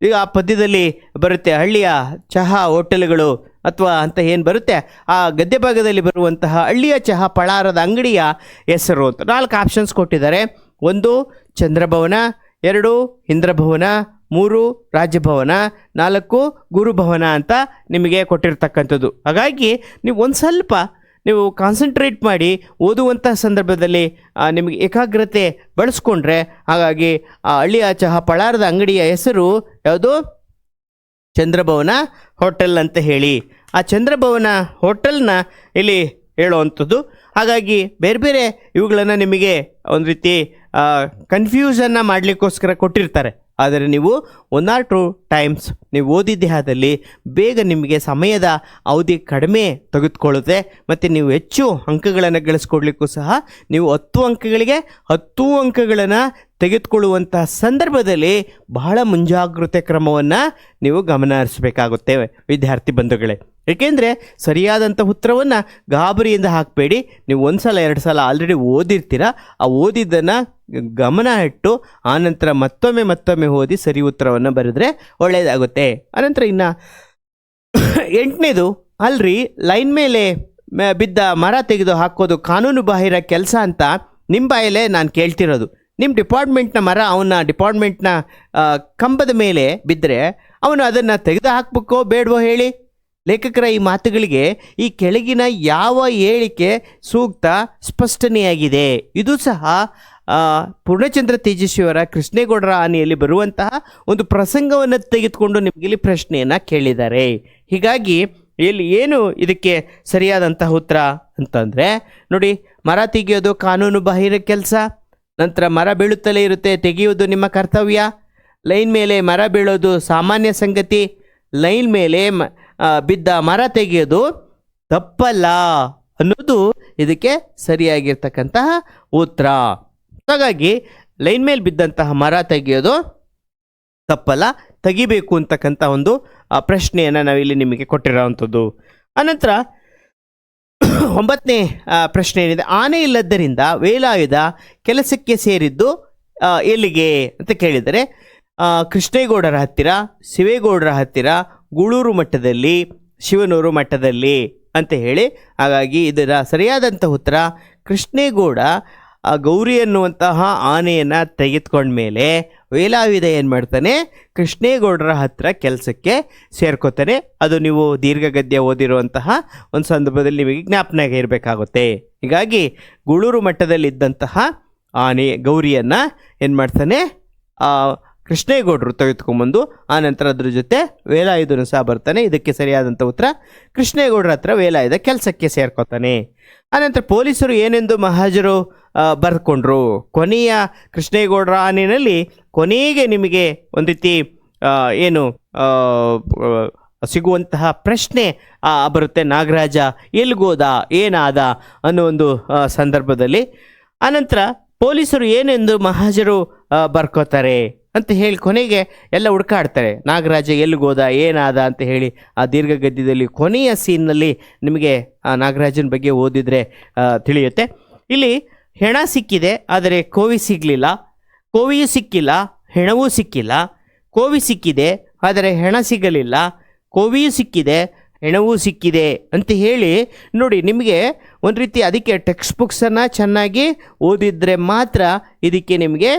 ಈಗ ಆ ಪದ್ಯದಲ್ಲಿ ಬರುತ್ತೆ. ಹಳ್ಳಿಯ ಚಹಾ ಹೋಟೆಲ್ಗಳು ಅಥವಾ ಅಂತ ಏನು ಬರುತ್ತೆ ಆ ಗದ್ಯ ಭಾಗದಲ್ಲಿ ಬರುವಂತಹ ಹಳ್ಳಿಯ ಚಹಾ ಪಳಾರದ ಅಂಗಡಿಯ ಹೆಸರು ಅಂತ 4 ಆಪ್ಷನ್ಸ್ ಕೊಟ್ಟಿದ್ದಾರೆ. 1 ಚಂದ್ರಭವನ, 2 ಇಂದ್ರಭವನ, 3 ರಾಜಭವನ, 4 ಗುರುಭವನ ಅಂತ ನಿಮಗೆ ಕೊಟ್ಟಿರ್ತಕ್ಕಂಥದ್ದು. ಹಾಗಾಗಿ ನೀವು ಒಂದು ಸ್ವಲ್ಪ ನೀವು ಕಾನ್ಸಂಟ್ರೇಟ್ ಮಾಡಿ ಓದುವಂಥ ಸಂದರ್ಭದಲ್ಲಿ ನಿಮಗೆ ಏಕಾಗ್ರತೆ ಬಳಸ್ಕೊಂಡ್ರೆ ಹಾಗಾಗಿ ಆ ಹಳ್ಳಿಯ ಚಹಾ ಪಳಾರದ ಅಂಗಡಿಯ ಹೆಸರು ಯಾವುದು? ಚಂದ್ರಭವನ ಹೋಟೆಲ್ ಅಂತ ಹೇಳಿ ಆ ಚಂದ್ರಭವನ ಹೋಟೆಲ್ನ ಇಲ್ಲಿ ಹೇಳುವಂಥದ್ದು. ಹಾಗಾಗಿ ಬೇರೆ ಬೇರೆ ಇವುಗಳನ್ನು ನಿಮಗೆ ಒಂದು ರೀತಿ ಕನ್ಫ್ಯೂಷನ್ನ ಮಾಡಲಿಕ್ಕೋಸ್ಕರ ಕೊಟ್ಟಿರ್ತಾರೆ. ಆದರೆ ನೀವು 1 or 2 ಟೈಮ್ಸ್ ನೀವು ಓದಿದ್ದೇ ಆದಲ್ಲಿ ಬೇಗ ನಿಮಗೆ ಸಮಯದ ಅವಧಿ ಕಡಿಮೆ ತೆಗೆದುಕೊಳ್ಳುತ್ತೆ, ಮತ್ತು ನೀವು ಹೆಚ್ಚು ಅಂಕಗಳನ್ನು ಗಳಿಸ್ಕೊಡ್ಲಿಕ್ಕೂ ಸಹ ನೀವು 10 ಅಂಕಗಳಿಗೆ 10 ಅಂಕಗಳನ್ನು ತೆಗೆದುಕೊಳ್ಳುವಂಥ ಸಂದರ್ಭದಲ್ಲಿ ಬಹಳ ಮುಂಜಾಗ್ರತೆ ಕ್ರಮವನ್ನು ನೀವು ಗಮನ ಹರಿಸಬೇಕಾಗುತ್ತೆ ವಿದ್ಯಾರ್ಥಿ ಬಂಧುಗಳೇ. ಏಕೆಂದರೆ ಸರಿಯಾದಂಥ ಉತ್ತರವನ್ನು ಗಾಬರಿಯಿಂದ ಹಾಕಬೇಡಿ. ನೀವು 1 ಸಲ 2 ಸಲ ಆಲ್ರೆಡಿ ಓದಿರ್ತೀರ, ಆ ಓದಿದ್ದನ್ನು ಗಮನ ಇಟ್ಟು ಆನಂತರ ಮತ್ತೊಮ್ಮೆ ಓದಿ ಸರಿ ಉತ್ತರವನ್ನು ಬರೆದ್ರೆ ಒಳ್ಳೆಯದಾಗುತ್ತೆ. ಅನಂತರ ಇನ್ನು 8ನೇದು, ಅಲ್ರಿ ಲೈನ್ ಮೇಲೆ ಬಿದ್ದ ಮರ ತೆಗೆದು ಹಾಕೋದು ಕಾನೂನು ಬಾಹಿರ ಕೆಲಸ ಅಂತ ನಿಮ್ಮ ಬಾಯಲ್ಲೇ ನಾನು ಕೇಳ್ತಿರೋದು. ನಿಮ್ಮ ಡಿಪಾರ್ಟ್ಮೆಂಟ್ನ ಮರ ಅವನ ಡಿಪಾರ್ಟ್ಮೆಂಟ್ನ ಕಂಬದ ಮೇಲೆ ಬಿದ್ದರೆ ಅವನು ಅದನ್ನು ತೆಗೆದು ಹಾಕಬೇಕೋ ಬೇಡವೋ ಹೇಳಿ? ಲೇಖಕರ ಈ ಮಾತುಗಳಿಗೆ ಈ ಕೆಳಗಿನ ಯಾವ ಹೇಳಿಕೆ ಸೂಕ್ತ ಸ್ಪಷ್ಟನೆಯಾಗಿದೆ? ಇದು ಸಹ ಪೂರ್ಣಚಂದ್ರ ತೇಜಸ್ವಿಯವರ ಕೃಷ್ಣೇಗೌಡರ ಆನೆಯಲ್ಲಿ ಬರುವಂತಹ ಒಂದು ಪ್ರಸಂಗವನ್ನು ತೆಗೆದುಕೊಂಡು ನಿಮಗಿಲ್ಲಿ ಪ್ರಶ್ನೆಯನ್ನು ಕೇಳಿದ್ದಾರೆ. ಹೀಗಾಗಿ ಇಲ್ಲಿ ಏನು ಇದಕ್ಕೆ ಸರಿಯಾದಂತಹ ಉತ್ತರ ಅಂತಂದರೆ ನೋಡಿ, ಮರ ತೆಗೆಯೋದು ಕಾನೂನು ಬಾಹಿರ ಕೆಲಸ, ನಂತರ ಮರ ಬೀಳುತ್ತಲೇ ಇರುತ್ತೆ, ತೆಗೆಯುವುದು ನಿಮ್ಮ ಕರ್ತವ್ಯ, ಲೈನ್ ಮೇಲೆ ಮರ ಬೀಳೋದು ಸಾಮಾನ್ಯ ಸಂಗತಿ, ಲೈನ್ ಮೇಲೆ ಬಿದ್ದ ಮರ ತೆಗೆಯೋದು ತಪ್ಪಲ್ಲ ಅನ್ನೋದು ಇದಕ್ಕೆ ಸರಿಯಾಗಿರ್ತಕ್ಕಂತಹ ಉತ್ತರ. ಹಾಗಾಗಿ ಲೈನ್ ಮೇಲೆ ಬಿದ್ದಂತಹ ಮರ ತೆಗೆಯೋದು ತಪ್ಪಲ್ಲ, ತೆಗಿಬೇಕು ಅಂತಕ್ಕಂಥ ಒಂದು ಪ್ರಶ್ನೆಯನ್ನು ನಾವಿಲ್ಲಿ ನಿಮಗೆ ಕೊಟ್ಟಿರೋವಂಥದ್ದು. ಅನಂತರ 9ನೇ ಪ್ರಶ್ನೆ ಏನಿದೆ, ಆನೆ ಇಲ್ಲದ್ದರಿಂದ ವೇಲಾಯುಧ ಕೆಲಸಕ್ಕೆ ಸೇರಿದ್ದು ಎಲ್ಲಿಗೆ ಅಂತ ಕೇಳಿದರೆ ಕೃಷ್ಣೇಗೌಡರ ಹತ್ತಿರ, ಶಿವೇಗೌಡರ ಹತ್ತಿರ, ಗೂಳೂರು ಮಠದಲ್ಲಿ, ಶಿವನೂರು ಮಠದಲ್ಲಿ ಅಂತ ಹೇಳಿ. ಹಾಗಾಗಿ ಇದರ ಸರಿಯಾದಂಥ ಉತ್ತರ ಕೃಷ್ಣೇಗೌಡ ಗೌರಿ ಅನ್ನುವಂತಹ ಆನೆಯನ್ನು ತೆಗೆದುಕೊಂಡ್ಮೇಲೆ ವೇಲಾಯುಧ ಏನು ಮಾಡ್ತಾನೆ, ಕೃಷ್ಣೇಗೌಡರ ಹತ್ತಿರ ಕೆಲಸಕ್ಕೆ ಸೇರ್ಕೋತಾನೆ. ಅದು ನೀವು ದೀರ್ಘಗದ್ಯ ಓದಿರುವಂತಹ ಒಂದು ಸಂದರ್ಭದಲ್ಲಿ ನಿಮಗೆ ಜ್ಞಾಪನೆಗೆ ಇರಬೇಕಾಗುತ್ತೆ. ಹೀಗಾಗಿ ಗೂಳೂರು ಮಟ್ಟದಲ್ಲಿದ್ದಂತಹ ಆನೆ ಗೌರಿಯನ್ನು ಏನು ಮಾಡ್ತಾನೆ, ಕೃಷ್ಣೇಗೌಡರು ತೆಗೆದುಕೊಂಬಂದು ಆನಂತರ ಅದ್ರ ಜೊತೆ ವೇಲಾಯುಧನು ಸಹ ಬರ್ತಾನೆ. ಇದಕ್ಕೆ ಸರಿಯಾದಂಥ ಉತ್ತರ ಕೃಷ್ಣೇಗೌಡರ ಹತ್ರ ವೇಲಾಯುಧ ಕೆಲಸಕ್ಕೆ ಸೇರ್ಕೋತಾನೆ. ಆನಂತರ ಪೊಲೀಸರು ಏನೆಂದು ಮಹಾಜರು ಬರ್ಕೊಂಡ್ರು, ಕೊನೆಯ ಕೃಷ್ಣೇಗೌಡರ ಆನೆಯಲ್ಲಿ ಕೊನೆಗೆ ನಿಮಗೆ ಒಂದು ರೀತಿ ಏನು ಆ, ಸಿಗುವಂತಹ ಪ್ರಶ್ನೆ ಬರುತ್ತೆ, ನಾಗರಾಜ ಎಲ್ಗೋದ, ಏನಾದ ಅನ್ನೋ ಒಂದು ಸಂದರ್ಭದಲ್ಲಿ. ಆನಂತರ ಪೊಲೀಸರು ಏನೆಂದು ಮಹಾಜರು ಬರ್ಕೋತಾರೆ ಅಂತ ಹೇಳಿ ಕೊನೆಗೆ ಎಲ್ಲ ಹುಡುಕಾಡ್ತಾರೆ, ನಾಗರಾಜ ಎಲ್ಲಿಗೋದ, ಏನಾದ ಅಂತ ಹೇಳಿ ಆ ದೀರ್ಘ ಗದ್ಯದಲ್ಲಿ ಕೊನೆಯ ಸೀನ್ನಲ್ಲಿ ನಿಮಗೆ ಆ ನಾಗರಾಜನ ಬಗ್ಗೆ ಓದಿದರೆ ತಿಳಿಯುತ್ತೆ. ಇಲ್ಲಿ ಹೆಣ ಸಿಕ್ಕಿದೆ, ಆದರೆ ಕೋವಿ ಸಿಗಲಿಲ್ಲ, ಕೋವಿಯೂ ಸಿಕ್ಕಿಲ್ಲ, ಹೆಣವೂ ಸಿಕ್ಕಿಲ್ಲ. ಕೋವಿ ಸಿಕ್ಕಿದೆ, ಆದರೆ ಹೆಣ ಸಿಗಲಿಲ್ಲ, ಕೋವಿಯೂ ಸಿಕ್ಕಿದೆ, ಹೆಣವೂ ಸಿಕ್ಕಿದೆ ಅಂತ ಹೇಳಿ ನೋಡಿ. ನಿಮಗೆ ಒಂದು ರೀತಿ ಅದಕ್ಕೆ ಟೆಕ್ಸ್ಟ್ ಬುಕ್ಸನ್ನು ಚೆನ್ನಾಗಿ ಓದಿದರೆ ಮಾತ್ರ ಇದಕ್ಕೆ ನಿಮಗೆ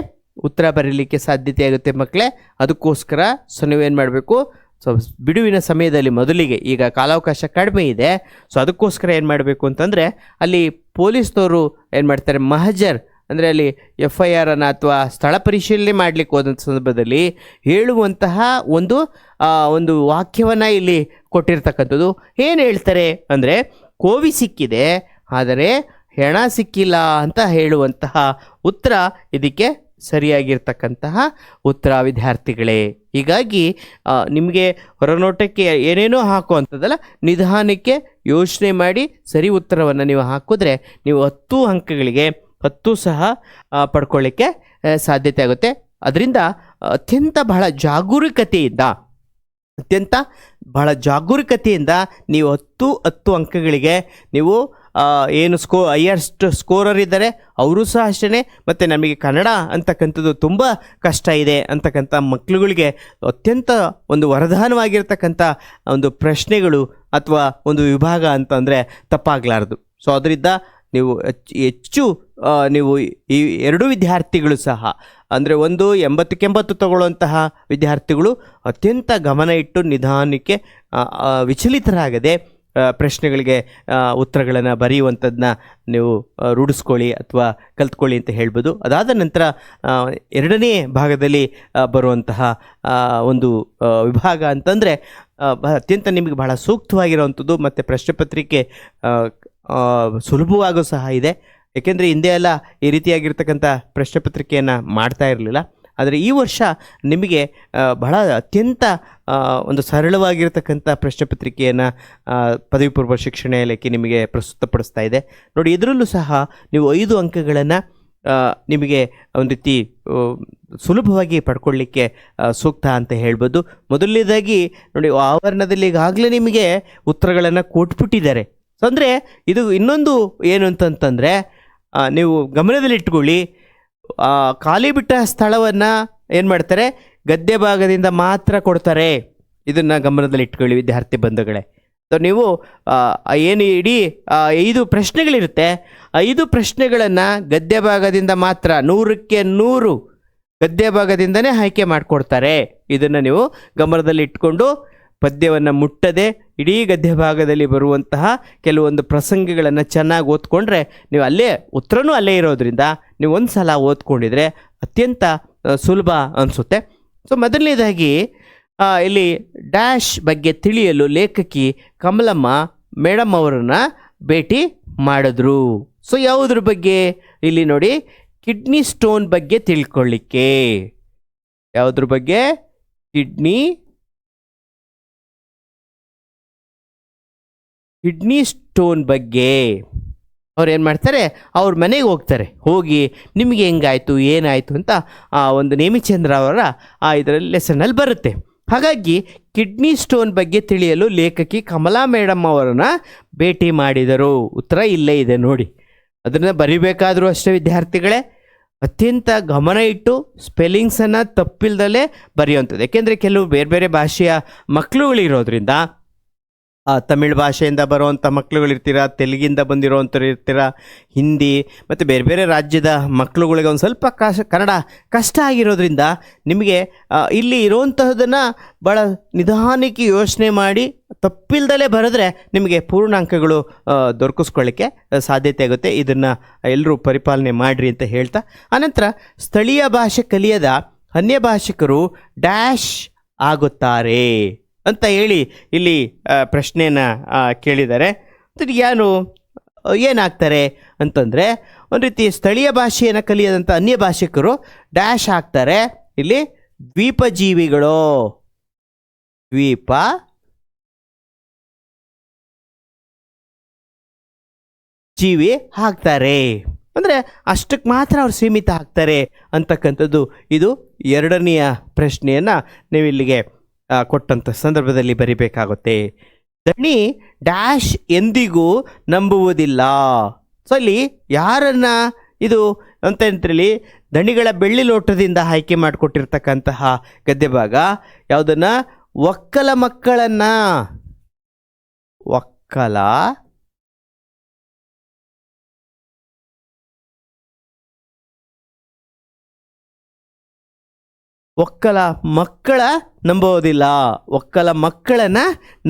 ಉತ್ತರ ಬರೀಲಿಕ್ಕೆ ಸಾಧ್ಯತೆ ಆಗುತ್ತೆ ಮಕ್ಕಳೇ. ಅದಕ್ಕೋಸ್ಕರ ಸೊ ನೀವೇನು ಮಾಡಬೇಕು, ಸೊ ಬಿಡುವಿನ ಸಮಯದಲ್ಲಿ ಮೊದಲಿಗೆ, ಈಗ ಕಾಲಾವಕಾಶ ಕಡಿಮೆ ಇದೆ, ಸೊ ಅದಕ್ಕೋಸ್ಕರ ಏನು ಮಾಡಬೇಕು ಅಂತಂದರೆ ಅಲ್ಲಿ ಪೊಲೀಸ್ನವರು ಏನು ಮಾಡ್ತಾರೆ, ಮಹಜರ್ ಅಂದರೆ ಅಲ್ಲಿ FIR ಅನ್ನು ಅಥವಾ ಸ್ಥಳ ಪರಿಶೀಲನೆ ಮಾಡಲಿಕ್ಕೆ ಹೋದಂಥ ಸಂದರ್ಭದಲ್ಲಿ ಹೇಳುವಂತಹ ಒಂದು ವಾಕ್ಯವನ್ನು ಇಲ್ಲಿ ಕೊಟ್ಟಿರ್ತಕ್ಕಂಥದ್ದು. ಏನು ಹೇಳ್ತಾರೆ ಅಂದರೆ, ಕೋವಿ ಸಿಕ್ಕಿದೆ ಆದರೆ ಹೆಣ ಸಿಕ್ಕಿಲ್ಲ ಅಂತ ಹೇಳುವಂತಹ ಉತ್ತರ ಇದಕ್ಕೆ ಸರಿಯಾಗಿರ್ತಕ್ಕಂತಹ ಉತ್ತರ ವಿದ್ಯಾರ್ಥಿಗಳೇ. ಹೀಗಾಗಿ ನಿಮಗೆ ಹೊರನೋಟಕ್ಕೆ ಏನೇನೋ ಹಾಕುವಂಥದ್ದಲ್ಲ, ನಿಧಾನಕ್ಕೆ ಯೋಚನೆ ಮಾಡಿ ಸರಿ ಉತ್ತರವನ್ನು ನೀವು ಹಾಕಿದ್ರೆ ನೀವು 10 ಅಂಕಗಳಿಗೆ 10 ಸಹ ಪಡ್ಕೊಳ್ಳಿಕ್ಕೆ ಸಾಧ್ಯತೆ ಆಗುತ್ತೆ. ಅದರಿಂದ ಅತ್ಯಂತ ಬಹಳ ಜಾಗರೂಕತೆಯಿಂದ ನೀವು 10 ಅಂಕಗಳಿಗೆ ನೀವು ಏನು ಹೈಯೆಸ್ಟ್ ಸ್ಕೋರರ್ ಇದ್ದಾರೆ ಅವರು ಸಹ ಅಷ್ಟೇ, ಮತ್ತು ನಮಗೆ ಕನ್ನಡ ಅಂತಕ್ಕಂಥದ್ದು ತುಂಬ ಕಷ್ಟ ಇದೆ ಅಂತಕ್ಕಂಥ ಮಕ್ಕಳುಗಳಿಗೆ ಅತ್ಯಂತ ಒಂದು ವರದಾನವಾಗಿರ್ತಕ್ಕಂಥ ಒಂದು ಪ್ರಶ್ನೆಗಳು ಅಥವಾ ಒಂದು ವಿಭಾಗ ಅಂತಂದರೆ ತಪ್ಪಾಗಲಾರ್ದು. ಸೊ ಅದರಿಂದ ನೀವು ಹೆಚ್ಚು ನೀವು ಈ 2 ವಿದ್ಯಾರ್ಥಿಗಳು ಸಹ ಅಂದರೆ 80ಕ್ಕೆ 80 ತಗೊಳ್ಳುವಂತಹ ವಿದ್ಯಾರ್ಥಿಗಳು ಅತ್ಯಂತ ಗಮನ ಇಟ್ಟು ನಿಧಾನಕ್ಕೆ ವಿಚಲಿತರಾಗದೆ ಪ್ರಶ್ನೆಗಳಿಗೆ ಉತ್ತರಗಳನ್ನು ಬರೆಯುವಂಥದ್ದನ್ನ ನೀವು ರೂಢಿಸ್ಕೊಳ್ಳಿ ಅಥವಾ ಕಲ್ತ್ಕೊಳ್ಳಿ ಅಂತ ಹೇಳ್ಬೋದು. ಅದಾದ ನಂತರ 2ನೇ ಭಾಗದಲ್ಲಿ ಬರುವಂತಹ ಒಂದು ವಿಭಾಗ ಅಂತಂದರೆ ಅತ್ಯಂತ ನಿಮಗೆ ಬಹಳ ಸೂಕ್ತವಾಗಿರುವಂಥದ್ದು ಮತ್ತು ಪ್ರಶ್ನೆ ಪತ್ರಿಕೆ ಸುಲಭವಾಗೂ ಸಹ ಇದೆ. ಏಕೆಂದರೆ ಹಿಂದೆ ಎಲ್ಲ ಈ ರೀತಿಯಾಗಿರ್ತಕ್ಕಂಥ ಪ್ರಶ್ನೆ ಪತ್ರಿಕೆಯನ್ನು ಮಾಡ್ತಾ ಇರಲಿಲ್ಲ. ಆದರೆ ಈ ವರ್ಷ ನಿಮಗೆ ಬಹಳ ಅತ್ಯಂತ ಒಂದು ಸರಳವಾಗಿರ್ತಕ್ಕಂಥ ಪ್ರಶ್ನೆ ಪತ್ರಿಕೆಯನ್ನು ಪದವಿ ಪೂರ್ವ ಶಿಕ್ಷಣ ಇಲಾಖೆ ನಿಮಗೆ ಪ್ರಸ್ತುತಪಡಿಸ್ತಾ ಇದೆ. ನೋಡಿ, ಇದರಲ್ಲೂ ಸಹ ನೀವು 5 ಅಂಕಗಳನ್ನು ನಿಮಗೆ ಒಂದು ರೀತಿ ಸುಲಭವಾಗಿ ಪಡ್ಕೊಳ್ಳಿಕ್ಕೆ ಸೂಕ್ತ ಅಂತ ಹೇಳ್ಬೋದು. ಮೊದಲನೇದಾಗಿ ನೋಡಿ, ಆವರಣದಲ್ಲಿ ಈಗಾಗಲೇ ನಿಮಗೆ ಉತ್ತರಗಳನ್ನು ಕೊಟ್ಬಿಟ್ಟಿದ್ದಾರೆ. ಸೊ ಅಂದರೆ ಇದು ಇನ್ನೊಂದು ಏನು ಅಂತಂತಂದರೆ, ನೀವು ಗಮನದಲ್ಲಿಟ್ಕೊಳ್ಳಿ, ಖಾಲಿ ಬಿಟ್ಟ ಸ್ಥಳವನ್ನು ಏನು ಮಾಡ್ತಾರೆ, ಗದ್ಯ ಭಾಗದಿಂದ ಮಾತ್ರ ಕೊಡ್ತಾರೆ. ಇದನ್ನು ಗಮನದಲ್ಲಿ ಇಟ್ಕೊಳ್ಳಿ ವಿದ್ಯಾರ್ಥಿ ಬಂಧುಗಳೇ. ಸೊ ನೀವು ಏನು ಇಡೀ 5 ಪ್ರಶ್ನೆಗಳಿರುತ್ತೆ, 5 ಪ್ರಶ್ನೆಗಳನ್ನು ಗದ್ಯ ಭಾಗದಿಂದ ಮಾತ್ರ 100ಕ್ಕೆ 100 ಗದ್ಯ ಭಾಗದಿಂದನೇ ಆಯ್ಕೆ ಮಾಡಿಕೊಡ್ತಾರೆ. ಇದನ್ನು ನೀವು ಗಮನದಲ್ಲಿ ಇಟ್ಕೊಂಡು ಪದ್ಯವನ್ನು ಮುಟ್ಟದೆ ಇಡೀ ಗದ್ಯ ಭಾಗದಲ್ಲಿ ಬರುವಂತಹ ಕೆಲವೊಂದು ಪ್ರಸಂಗಗಳನ್ನು ಚೆನ್ನಾಗಿ ಓದ್ಕೊಂಡ್ರೆ ನೀವು ಉತ್ತರನೂ ಅಲ್ಲೇ ಇರೋದ್ರಿಂದ ನೀವು ಒಂದು ಸಲ ಓದ್ಕೊಂಡಿದ್ರೆ ಅತ್ಯಂತ ಸುಲಭ ಅನಿಸುತ್ತೆ. ಸೊ ಮೊದಲನೇದಾಗಿ ಇಲ್ಲಿ ಡ್ಯಾಶ್ ಬಗ್ಗೆ ತಿಳಿಯಲು ಲೇಖಕಿ ಕಮಲಮ್ಮ ಮೇಡಮ್ ಅವರನ್ನು ಭೇಟಿ ಮಾಡಿದ್ರು. ಸೊ ಯಾವುದ್ರ ಬಗ್ಗೆ ಇಲ್ಲಿ ನೋಡಿ, ಕಿಡ್ನಿ ಸ್ಟೋನ್ ಬಗ್ಗೆ ತಿಳ್ಕೊಳ್ಳಿಕ್ಕೆ. ಯಾವುದ್ರ ಬಗ್ಗೆ? ಕಿಡ್ನಿ ಸ್ಟೋನ್ ಬಗ್ಗೆ ಅವ್ರು ಏನು ಮಾಡ್ತಾರೆ, ಅವ್ರ ಮನೆಗೆ ಹೋಗ್ತಾರೆ. ಹೋಗಿ ನಿಮಗೆ ಹೆಂಗಾಯಿತು ಏನಾಯಿತು ಅಂತ ಒಂದು ನೇಮಿಚಂದ್ರ ಅವರ ಇದರಲ್ಲಿ ಲೆಸನಲ್ಲಿ ಬರುತ್ತೆ. ಹಾಗಾಗಿ ಕಿಡ್ನಿ ಸ್ಟೋನ್ ಬಗ್ಗೆ ತಿಳಿಯಲು ಲೇಖಕಿ ಕಮಲಾ ಮೇಡಮ್ ಅವರನ್ನು ಭೇಟಿ ಮಾಡಿದರು. ಉತ್ತರ ಇಲ್ಲೇ ಇದೆ ನೋಡಿ. ಅದನ್ನು ಬರಿಬೇಕಾದರೂ ಅಷ್ಟೇ ವಿದ್ಯಾರ್ಥಿಗಳೇ, ಅತ್ಯಂತ ಗಮನ ಇಟ್ಟು ಸ್ಪೆಲ್ಲಿಂಗ್ಸನ್ನು ತಪ್ಪಿಲ್ದಲೇ ಬರೆಯುವಂಥದ್ದು. ಯಾಕೆಂದರೆ ಕೆಲವು ಬೇರೆ ಬೇರೆ ಭಾಷೆಯ ಮಕ್ಕಳುಗಳಿರೋದ್ರಿಂದ, ತಮಿಳ್ ಭಾಷೆಯಿಂದ ಬರುವಂಥ ಮಕ್ಕಳುಗಳಿರ್ತೀರ, ತೆಲುಗಿಂದ ಬಂದಿರೋವಂಥವ್ರು ಇರ್ತೀರ, ಹಿಂದಿ ಮತ್ತು ಬೇರೆ ಬೇರೆ ರಾಜ್ಯದ ಮಕ್ಕಳುಗಳಿಗೆ ಒಂದು ಸ್ವಲ್ಪ ಕನ್ನಡ ಕಷ್ಟ ಆಗಿರೋದ್ರಿಂದ ನಿಮಗೆ ಇಲ್ಲಿ ಇರುವಂತಹದನ್ನು ಭಾಳ ನಿಧಾನಕ್ಕೆ ಯೋಚನೆ ಮಾಡಿ ತಪ್ಪಿಲ್ದಲೇ ಬರೆದ್ರೆ ನಿಮಗೆ ಪೂರ್ಣಾಂಕಗಳು ದೊರಕಿಸ್ಕೊಳ್ಳಿಕ್ಕೆ ಸಾಧ್ಯತೆ ಆಗುತ್ತೆ. ಇದನ್ನು ಎಲ್ಲರೂ ಪರಿಪಾಲನೆ ಮಾಡಿರಿ ಅಂತ ಹೇಳ್ತಾ, ಆನಂತರ ಸ್ಥಳೀಯ ಭಾಷೆ ಕಲಿಯದ ಅನ್ಯ ಭಾಷಿಕರು ಡ್ಯಾಶ್ ಆಗುತ್ತಾರೆ ಅಂತ ಹೇಳಿ ಇಲ್ಲಿ ಪ್ರಶ್ನೆಯನ್ನು ಕೇಳಿದ್ದಾರೆ. ಏನಾಗ್ತಾರೆ ಅಂತಂದರೆ, ಒಂದು ರೀತಿ ಸ್ಥಳೀಯ ಭಾಷೆಯನ್ನು ಕಲಿಯದಂಥ ಅನ್ಯ ಭಾಷಿಕರು ಡ್ಯಾಶ್ ಆಗ್ತಾರೆ. ಇಲ್ಲಿ ದ್ವೀಪಜೀವಿಗಳು ದ್ವೀಪ ಜೀವಿ ಹಾಕ್ತಾರೆ. ಅಂದರೆ ಅಷ್ಟಕ್ಕೆ ಮಾತ್ರ ಅವ್ರು ಸೀಮಿತ ಆಗ್ತಾರೆ ಅಂತಕ್ಕಂಥದ್ದು ಇದು ಎರಡನೆಯ ಪ್ರಶ್ನೆಯನ್ನು ನೀವು ಇಲ್ಲಿಗೆ ಕೊಟ್ಟಂಥ ಸಂದರ್ಭದಲ್ಲಿ ಬರಿಬೇಕಾಗುತ್ತೆ. ದಣಿ ಡ್ಯಾಶ್ ಎಂದಿಗೂ ನಂಬುವುದಿಲ್ಲ. ಸೊ ಅಲ್ಲಿ ಯಾರನ್ನ ಇದು ಅಂತ ಅಂತೇಳಿ ದಣಿಗಳ ಬೆಳ್ಳಿ ಲೋಟದಿಂದ ಆಯ್ಕೆ ಮಾಡಿಕೊಟ್ಟಿರ್ತಕ್ಕಂತಹ ಗದ್ಯ ಭಾಗ ಯಾವುದನ್ನ? ಒಕ್ಕಲ ಮಕ್ಕಳನ್ನ, ಒಕ್ಕಲ ಒಕ್ಕಲ ಮಕ್ಕಳ ನಂಬೋದಿಲ್ಲ, ಒಕ್ಕಲ ಮಕ್ಕಳನ್ನ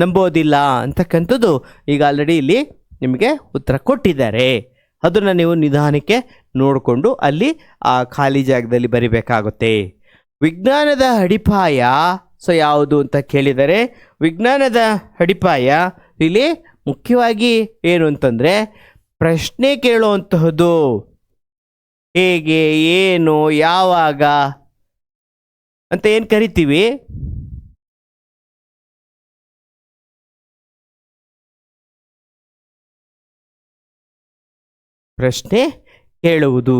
ನಂಬೋದಿಲ್ಲ ಅಂತಕ್ಕಂಥದ್ದು ಈಗ ಆಲ್ರೆಡಿ ಇಲ್ಲಿ ನಿಮಗೆ ಉತ್ತರ ಕೊಟ್ಟಿದ್ದಾರೆ. ಅದನ್ನು ನೀವು ನಿಧಾನಕ್ಕೆ ನೋಡಿಕೊಂಡು ಅಲ್ಲಿ ಆ ಖಾಲಿ ಜಾಗದಲ್ಲಿ ಬರಿಬೇಕಾಗುತ್ತೆ. ವಿಜ್ಞಾನದ ಅಡಿಪಾಯ ಸೊ ಯಾವುದು ಅಂತ ಕೇಳಿದರೆ, ವಿಜ್ಞಾನದ ಅಡಿಪಾಯ ಇಲ್ಲಿ ಮುಖ್ಯವಾಗಿ ಏನು ಅಂತಂದರೆ ಪ್ರಶ್ನೆ ಕೇಳುವಂತಹದ್ದು. ಹೇಗೆ, ಏನು, ಯಾವಾಗ ಅಂತ ಏನು ಕರಿತೀವಿ, ಪ್ರಶ್ನೆ ಕೇಳುವುದು.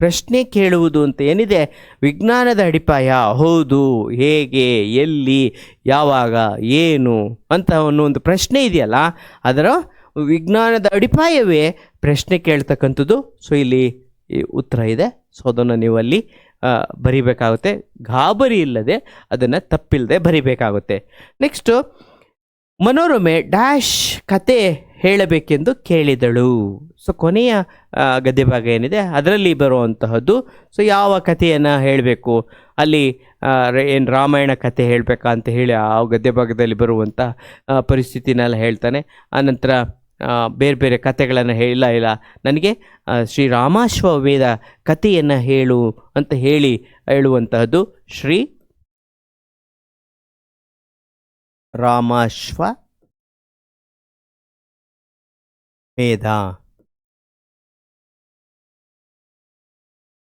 ಪ್ರಶ್ನೆ ಕೇಳುವುದು ಅಂತ ಏನಿದೆ ವಿಜ್ಞಾನದ ಅಡಿಪಾಯ. ಹೌದು, ಹೇಗೆ, ಎಲ್ಲಿ, ಯಾವಾಗ, ಏನು ಅಂತ ಒಂದು ಪ್ರಶ್ನೆ ಇದೆಯಲ್ಲ, ಅದರ ವಿಜ್ಞಾನದ ಅಡಿಪಾಯವೇ ಪ್ರಶ್ನೆ ಕೇಳ್ತಕ್ಕಂಥದ್ದು. ಸೊ ಇಲ್ಲಿ ಉತ್ತರ ಇದೆ. ಸೊ ಅದನ್ನು ನೀವು ಅಲ್ಲಿ ಬರಿಬೇಕಾಗುತ್ತೆ. ಗಾಬರಿ ಇಲ್ಲದೆ ಅದನ್ನು ತಪ್ಪಿಲ್ಲದೆ ಬರಿಬೇಕಾಗುತ್ತೆ. ನೆಕ್ಸ್ಟು, ಮನೋರಮೆ ಡ್ಯಾಶ್ ಕತೆ ಹೇಳಬೇಕೆಂದು ಕೇಳಿದಳು. ಸೊ ಕೊನೆಯ ಗದ್ಯ ಭಾಗ ಏನಿದೆ ಅದರಲ್ಲಿ ಬರುವಂತಹದ್ದು. ಸೊ ಯಾವ ಕಥೆಯನ್ನು ಹೇಳಬೇಕು ಅಲ್ಲಿ, ಏನು ರಾಮಾಯಣ ಕತೆ ಹೇಳಬೇಕಾ ಅಂತ ಹೇಳಿ ಆ ಗದ್ಯ ಭಾಗದಲ್ಲಿ ಬರುವಂಥ ಪರಿಸ್ಥಿತಿನೆಲ್ಲ ಹೇಳ್ತಾನೆ. ಆನಂತರ ಬೇರೆ ಬೇರೆ ಕಥೆಗಳನ್ನು ಇಲ್ಲ ನನಗೆ ಶ್ರೀರಾಮಾಶ್ವಮೇಧ ಕಥೆಯನ್ನು ಹೇಳು ಅಂತ ಹೇಳುವಂತಹದ್ದು ಶ್ರೀ ರಾಮಾಶ್ವಮೇಧ.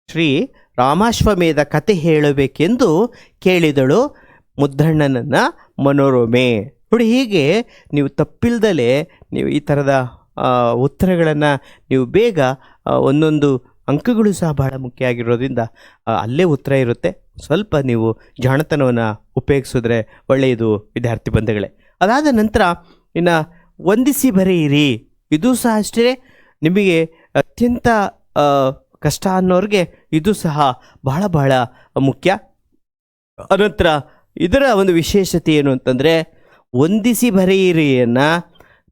ಶ್ರೀ ರಾಮಾಶ್ವಮೇಧ ಕತೆ ಹೇಳಬೇಕೆಂದು ಕೇಳಿದಳು ಮುದ್ದಣ್ಣನನ್ನ ಮನೋರಮೆ. ನೋಡಿ, ಹೀಗೆ ನೀವು ತಪ್ಪಿಲ್ದಲೇ ನೀವು ಈ ಥರದ ಉತ್ತರಗಳನ್ನು ನೀವು ಬೇಗ ಒಂದೊಂದು ಅಂಕಗಳು ಸಹ ಬಹಳ ಮುಖ್ಯ ಆಗಿರೋದ್ರಿಂದ ಅಲ್ಲೇ ಉತ್ತರ ಇರುತ್ತೆ. ಸ್ವಲ್ಪ ನೀವು ಜಾಣತನವನ್ನು ಉಪಯೋಗಿಸಿದ್ರೆ ಒಳ್ಳೆಯದು ವಿದ್ಯಾರ್ಥಿ ಬಂಧುಗಳೇ. ಅದಾದ ನಂತರ ಇನ್ನು ವಂದಿಸಿ ಬರೆಯಿರಿ. ಇದು ಸಹ ಅಷ್ಟೇ ನಿಮಗೆ ಅತ್ಯಂತ ಕಷ್ಟ ಅನ್ನೋರಿಗೆ ಇದು ಸಹ ಬಹಳ ಬಹಳ ಮುಖ್ಯ. ಅನಂತರ ಇದರ ಒಂದು ವಿಶೇಷತೆ ಏನು ಅಂತಂದರೆ, ವಂದಿಸಿ ಬರೆಯಿರಿಯನ್ನು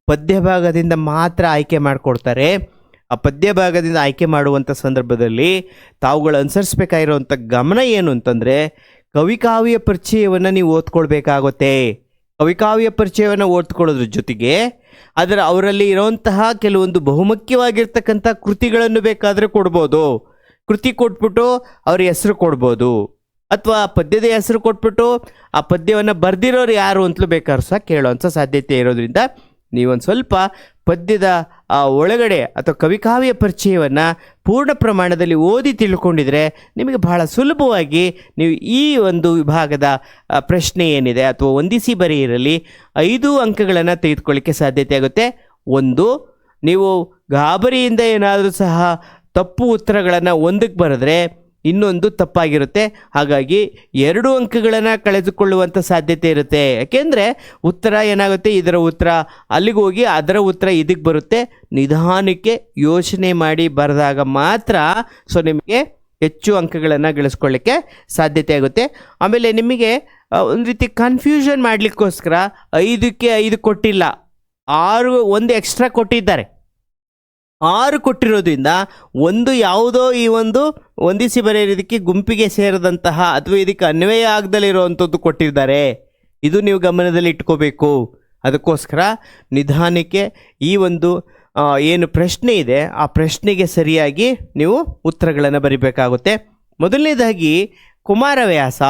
ಪದ್ಯ ಭಾಗದಿಂದ ಮಾತ್ರ ಆಯ್ಕೆ ಮಾಡಿಕೊಡ್ತಾರೆ. ಆ ಪದ್ಯ ಭಾಗದಿಂದ ಆಯ್ಕೆ ಮಾಡುವಂಥ ಸಂದರ್ಭದಲ್ಲಿ ತಾವುಗಳು ಅನುಸರಿಸಬೇಕಾಗಿರುವಂಥ ಗಮನ ಏನು ಅಂತಂದರೆ, ಕವಿಕಾವ್ಯ ಪರಿಚಯವನ್ನು ನೀವು ಓದ್ಕೊಳ್ಬೇಕಾಗುತ್ತೆ. ಕವಿಕಾವ್ಯ ಪರಿಚಯವನ್ನು ಓದ್ಕೊಳ್ಳೋದ್ರ ಜೊತೆಗೆ ಅವರಲ್ಲಿ ಇರೋಂತಹ ಕೆಲವೊಂದು ಬಹುಮುಖ್ಯವಾಗಿರ್ತಕ್ಕಂಥ ಕೃತಿಗಳನ್ನು ಬೇಕಾದರೆ ಕೊಡ್ಬೋದು. ಕೃತಿ ಕೊಟ್ಬಿಟ್ಟು ಅವ್ರ ಹೆಸರು ಕೊಡ್ಬೋದು, ಅಥವಾ ಪದ್ಯದ ಹೆಸರು ಕೊಟ್ಬಿಟ್ಟು ಆ ಪದ್ಯವನ್ನು ಬರೆದಿರೋರು ಯಾರು ಅಂತಲೂ ಬೇಕಾದ್ರೂ ಸಹ ಕೇಳೋವಂಥ ಸಾಧ್ಯತೆ ಇರೋದ್ರಿಂದ ನೀವೊಂದು ಸ್ವಲ್ಪ ಪದ್ಯದ ಒಳಗಡೆ ಅಥವಾ ಕವಿಕಾವ್ಯ ಪರಿಚಯವನ್ನು ಪೂರ್ಣ ಪ್ರಮಾಣದಲ್ಲಿ ಓದಿ ತಿಳ್ಕೊಂಡಿದ್ರೆ ನಿಮಗೆ ಬಹಳ ಸುಲಭವಾಗಿ ನೀವು ಈ ಒಂದು ವಿಭಾಗದ ಪ್ರಶ್ನೆ ಏನಿದೆ ಅಥವಾ ವಂದಿಸಿ ಬರೆಯಿರಲಿ 5 ಅಂಕಗಳನ್ನು ತೆಗೆದುಕೊಳ್ಳಿಕ್ಕೆ ಸಾಧ್ಯತೆ ಆಗುತ್ತೆ. ಒಂದು, ನೀವು ಗಾಬರಿಯಿಂದ ಏನಾದರೂ ಸಹ ತಪ್ಪು ಉತ್ತರಗಳನ್ನು ಒಂದಕ್ಕೆ ಬರೆದ್ರೆ ಇನ್ನೊಂದು ತಪ್ಪಾಗಿರುತ್ತೆ. ಹಾಗಾಗಿ 2 ಅಂಕಗಳನ್ನು ಕಳೆದುಕೊಳ್ಳುವಂಥ ಸಾಧ್ಯತೆ ಇರುತ್ತೆ. ಯಾಕೆಂದರೆ ಉತ್ತರ ಏನಾಗುತ್ತೆ, ಇದರ ಉತ್ತರ ಅಲ್ಲಿಗೆ ಹೋಗಿ ಅದರ ಉತ್ತರ ಇದಕ್ಕೆ ಬರುತ್ತೆ. ನಿಧಾನಕ್ಕೆ ಯೋಚನೆ ಮಾಡಿ ಬರೆದಾಗ ಮಾತ್ರ ನಿಮಗೆ ಹೆಚ್ಚು ಅಂಕಗಳನ್ನು ಗಳಿಸ್ಕೊಳ್ಳಿಕ್ಕೆ ಸಾಧ್ಯತೆ ಆಗುತ್ತೆ. ಆಮೇಲೆ ನಿಮಗೆ ಒಂದು ರೀತಿ ಕನ್ಫ್ಯೂಷನ್ ಮಾಡಲಿಕ್ಕೋಸ್ಕರ 5ಕ್ಕೆ 5 ಕೊಟ್ಟಿಲ್ಲ, 6 ಒಂದು ಎಕ್ಸ್ಟ್ರಾ ಕೊಟ್ಟಿದ್ದಾರೆ. 6 ಕೊಟ್ಟಿರೋದ್ರಿಂದ ಒಂದು ಯಾವುದೋ ಈ ಒಂದು ವಂದಿಸಿ ಬರೆಯೋದಕ್ಕೆ ಗುಂಪಿಗೆ ಸೇರಿದಂತಹ ಅಥವಾ ಇದಕ್ಕೆ ಅನ್ವಯ ಆಗದಲ್ಲಿರುವಂಥದ್ದು ಕೊಟ್ಟಿದ್ದಾರೆ. ಇದು ನೀವು ಗಮನದಲ್ಲಿ ಇಟ್ಕೋಬೇಕು. ಅದಕ್ಕೋಸ್ಕರ ನಿಧಾನಕ್ಕೆ ಈ ಒಂದು ಏನು ಪ್ರಶ್ನೆ ಇದೆ ಆ ಪ್ರಶ್ನೆಗೆ ಸರಿಯಾಗಿ ನೀವು ಉತ್ತರಗಳನ್ನು ಬರಿಬೇಕಾಗುತ್ತೆ. ಮೊದಲನೇದಾಗಿ ಕುಮಾರವ್ಯಾಸ.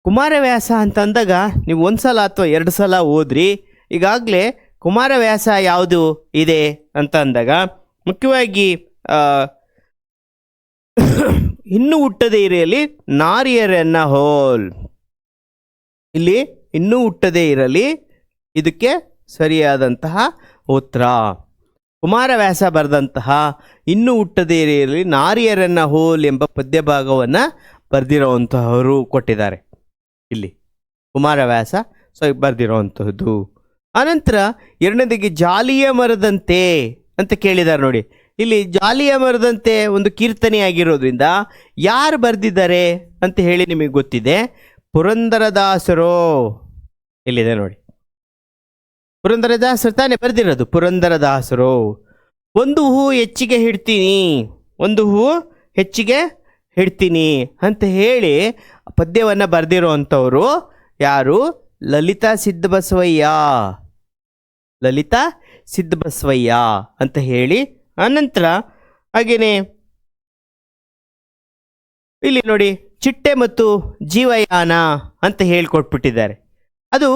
ಕುಮಾರವ್ಯಾಸ ಅಂತಂದಾಗ ನೀವು 1 ಸಲ ಅಥವಾ 2 ಸಲ ಓದ್ರಿ. ಈಗಾಗಲೇ ಕುಮಾರವ್ಯಾಸ ಯಾವುದು ಇದೆ ಅಂತ ಅಂದಾಗ ಮುಖ್ಯವಾಗಿ ಇನ್ನೂ ಹುಟ್ಟದೇ ಇರೆಯಲ್ಲಿ ನಾರಿಯರನ್ನ ಹೋಲ್. ಇಲ್ಲಿ ಇನ್ನೂ ಹುಟ್ಟದೇ ಇರಲಿ ಇದಕ್ಕೆ ಸರಿಯಾದಂತಹ ಉತ್ತರ. ಕುಮಾರವ್ಯಾಸ ಬರೆದಂತಹ ಇನ್ನೂ ಹುಟ್ಟದೇ ಇರಲಿ ನಾರಿಯರನ್ನ ಹೋಲ್ ಎಂಬ ಪದ್ಯ ಭಾಗವನ್ನು ಬರೆದಿರೋವಂತಹವರು ಕೊಟ್ಟಿದ್ದಾರೆ ಇಲ್ಲಿ ಕುಮಾರವ್ಯಾಸ. ಸೊ ಬರೆದಿರೋವಂತಹದ್ದು. ಆನಂತರ ಎರಡನೇದಾಗಿ ಜಾಲಿಯ ಮರದಂತೆ ಅಂತ ಕೇಳಿದ್ದಾರೆ ನೋಡಿ. ಇಲ್ಲಿ ಜಾಲಿಯ ಮರದಂತೆ ಒಂದು ಕೀರ್ತನೆ ಆಗಿರೋದ್ರಿಂದ ಯಾರು ಬರೆದಿದ್ದಾರೆ ಅಂತ ಹೇಳಿ ನಿಮಗೆ ಗೊತ್ತಿದೆ. ಪುರಂದರದಾಸರು ಇಲ್ಲಿದೆ ನೋಡಿ. ಪುರಂದರದಾಸರು ತಾನೇ ಬರೆದಿರೋದು. ಪುರಂದರದಾಸರು ಒಂದು ಹೂ ಹೆಚ್ಚಿಗೆ ಹಿಡ್ತೀನಿ, ಒಂದು ಹೂ ಹೆಚ್ಚಿಗೆ ಹಿಡ್ತೀನಿ ಅಂತ ಹೇಳಿ ಪದ್ಯವನ್ನು ಬರೆದಿರೋ ಯಾರು? ಲಲಿತಾ ಸಿದ್ದಬಸವಯ್ಯ. ಲಲಿತಾ ಸಿದ್ದಬಸವಯ್ಯ ಅಂತ ಹೇಳಿ. ಆನಂತರ ಹಾಗೆಯೇ ಇಲ್ಲಿ ನೋಡಿ ಚಿಟ್ಟೆ ಮತ್ತು ಜೀವಯಾನ ಅಂತ ಹೇಳಿಕೊಟ್ಬಿಟ್ಟಿದ್ದಾರೆ. ಅದು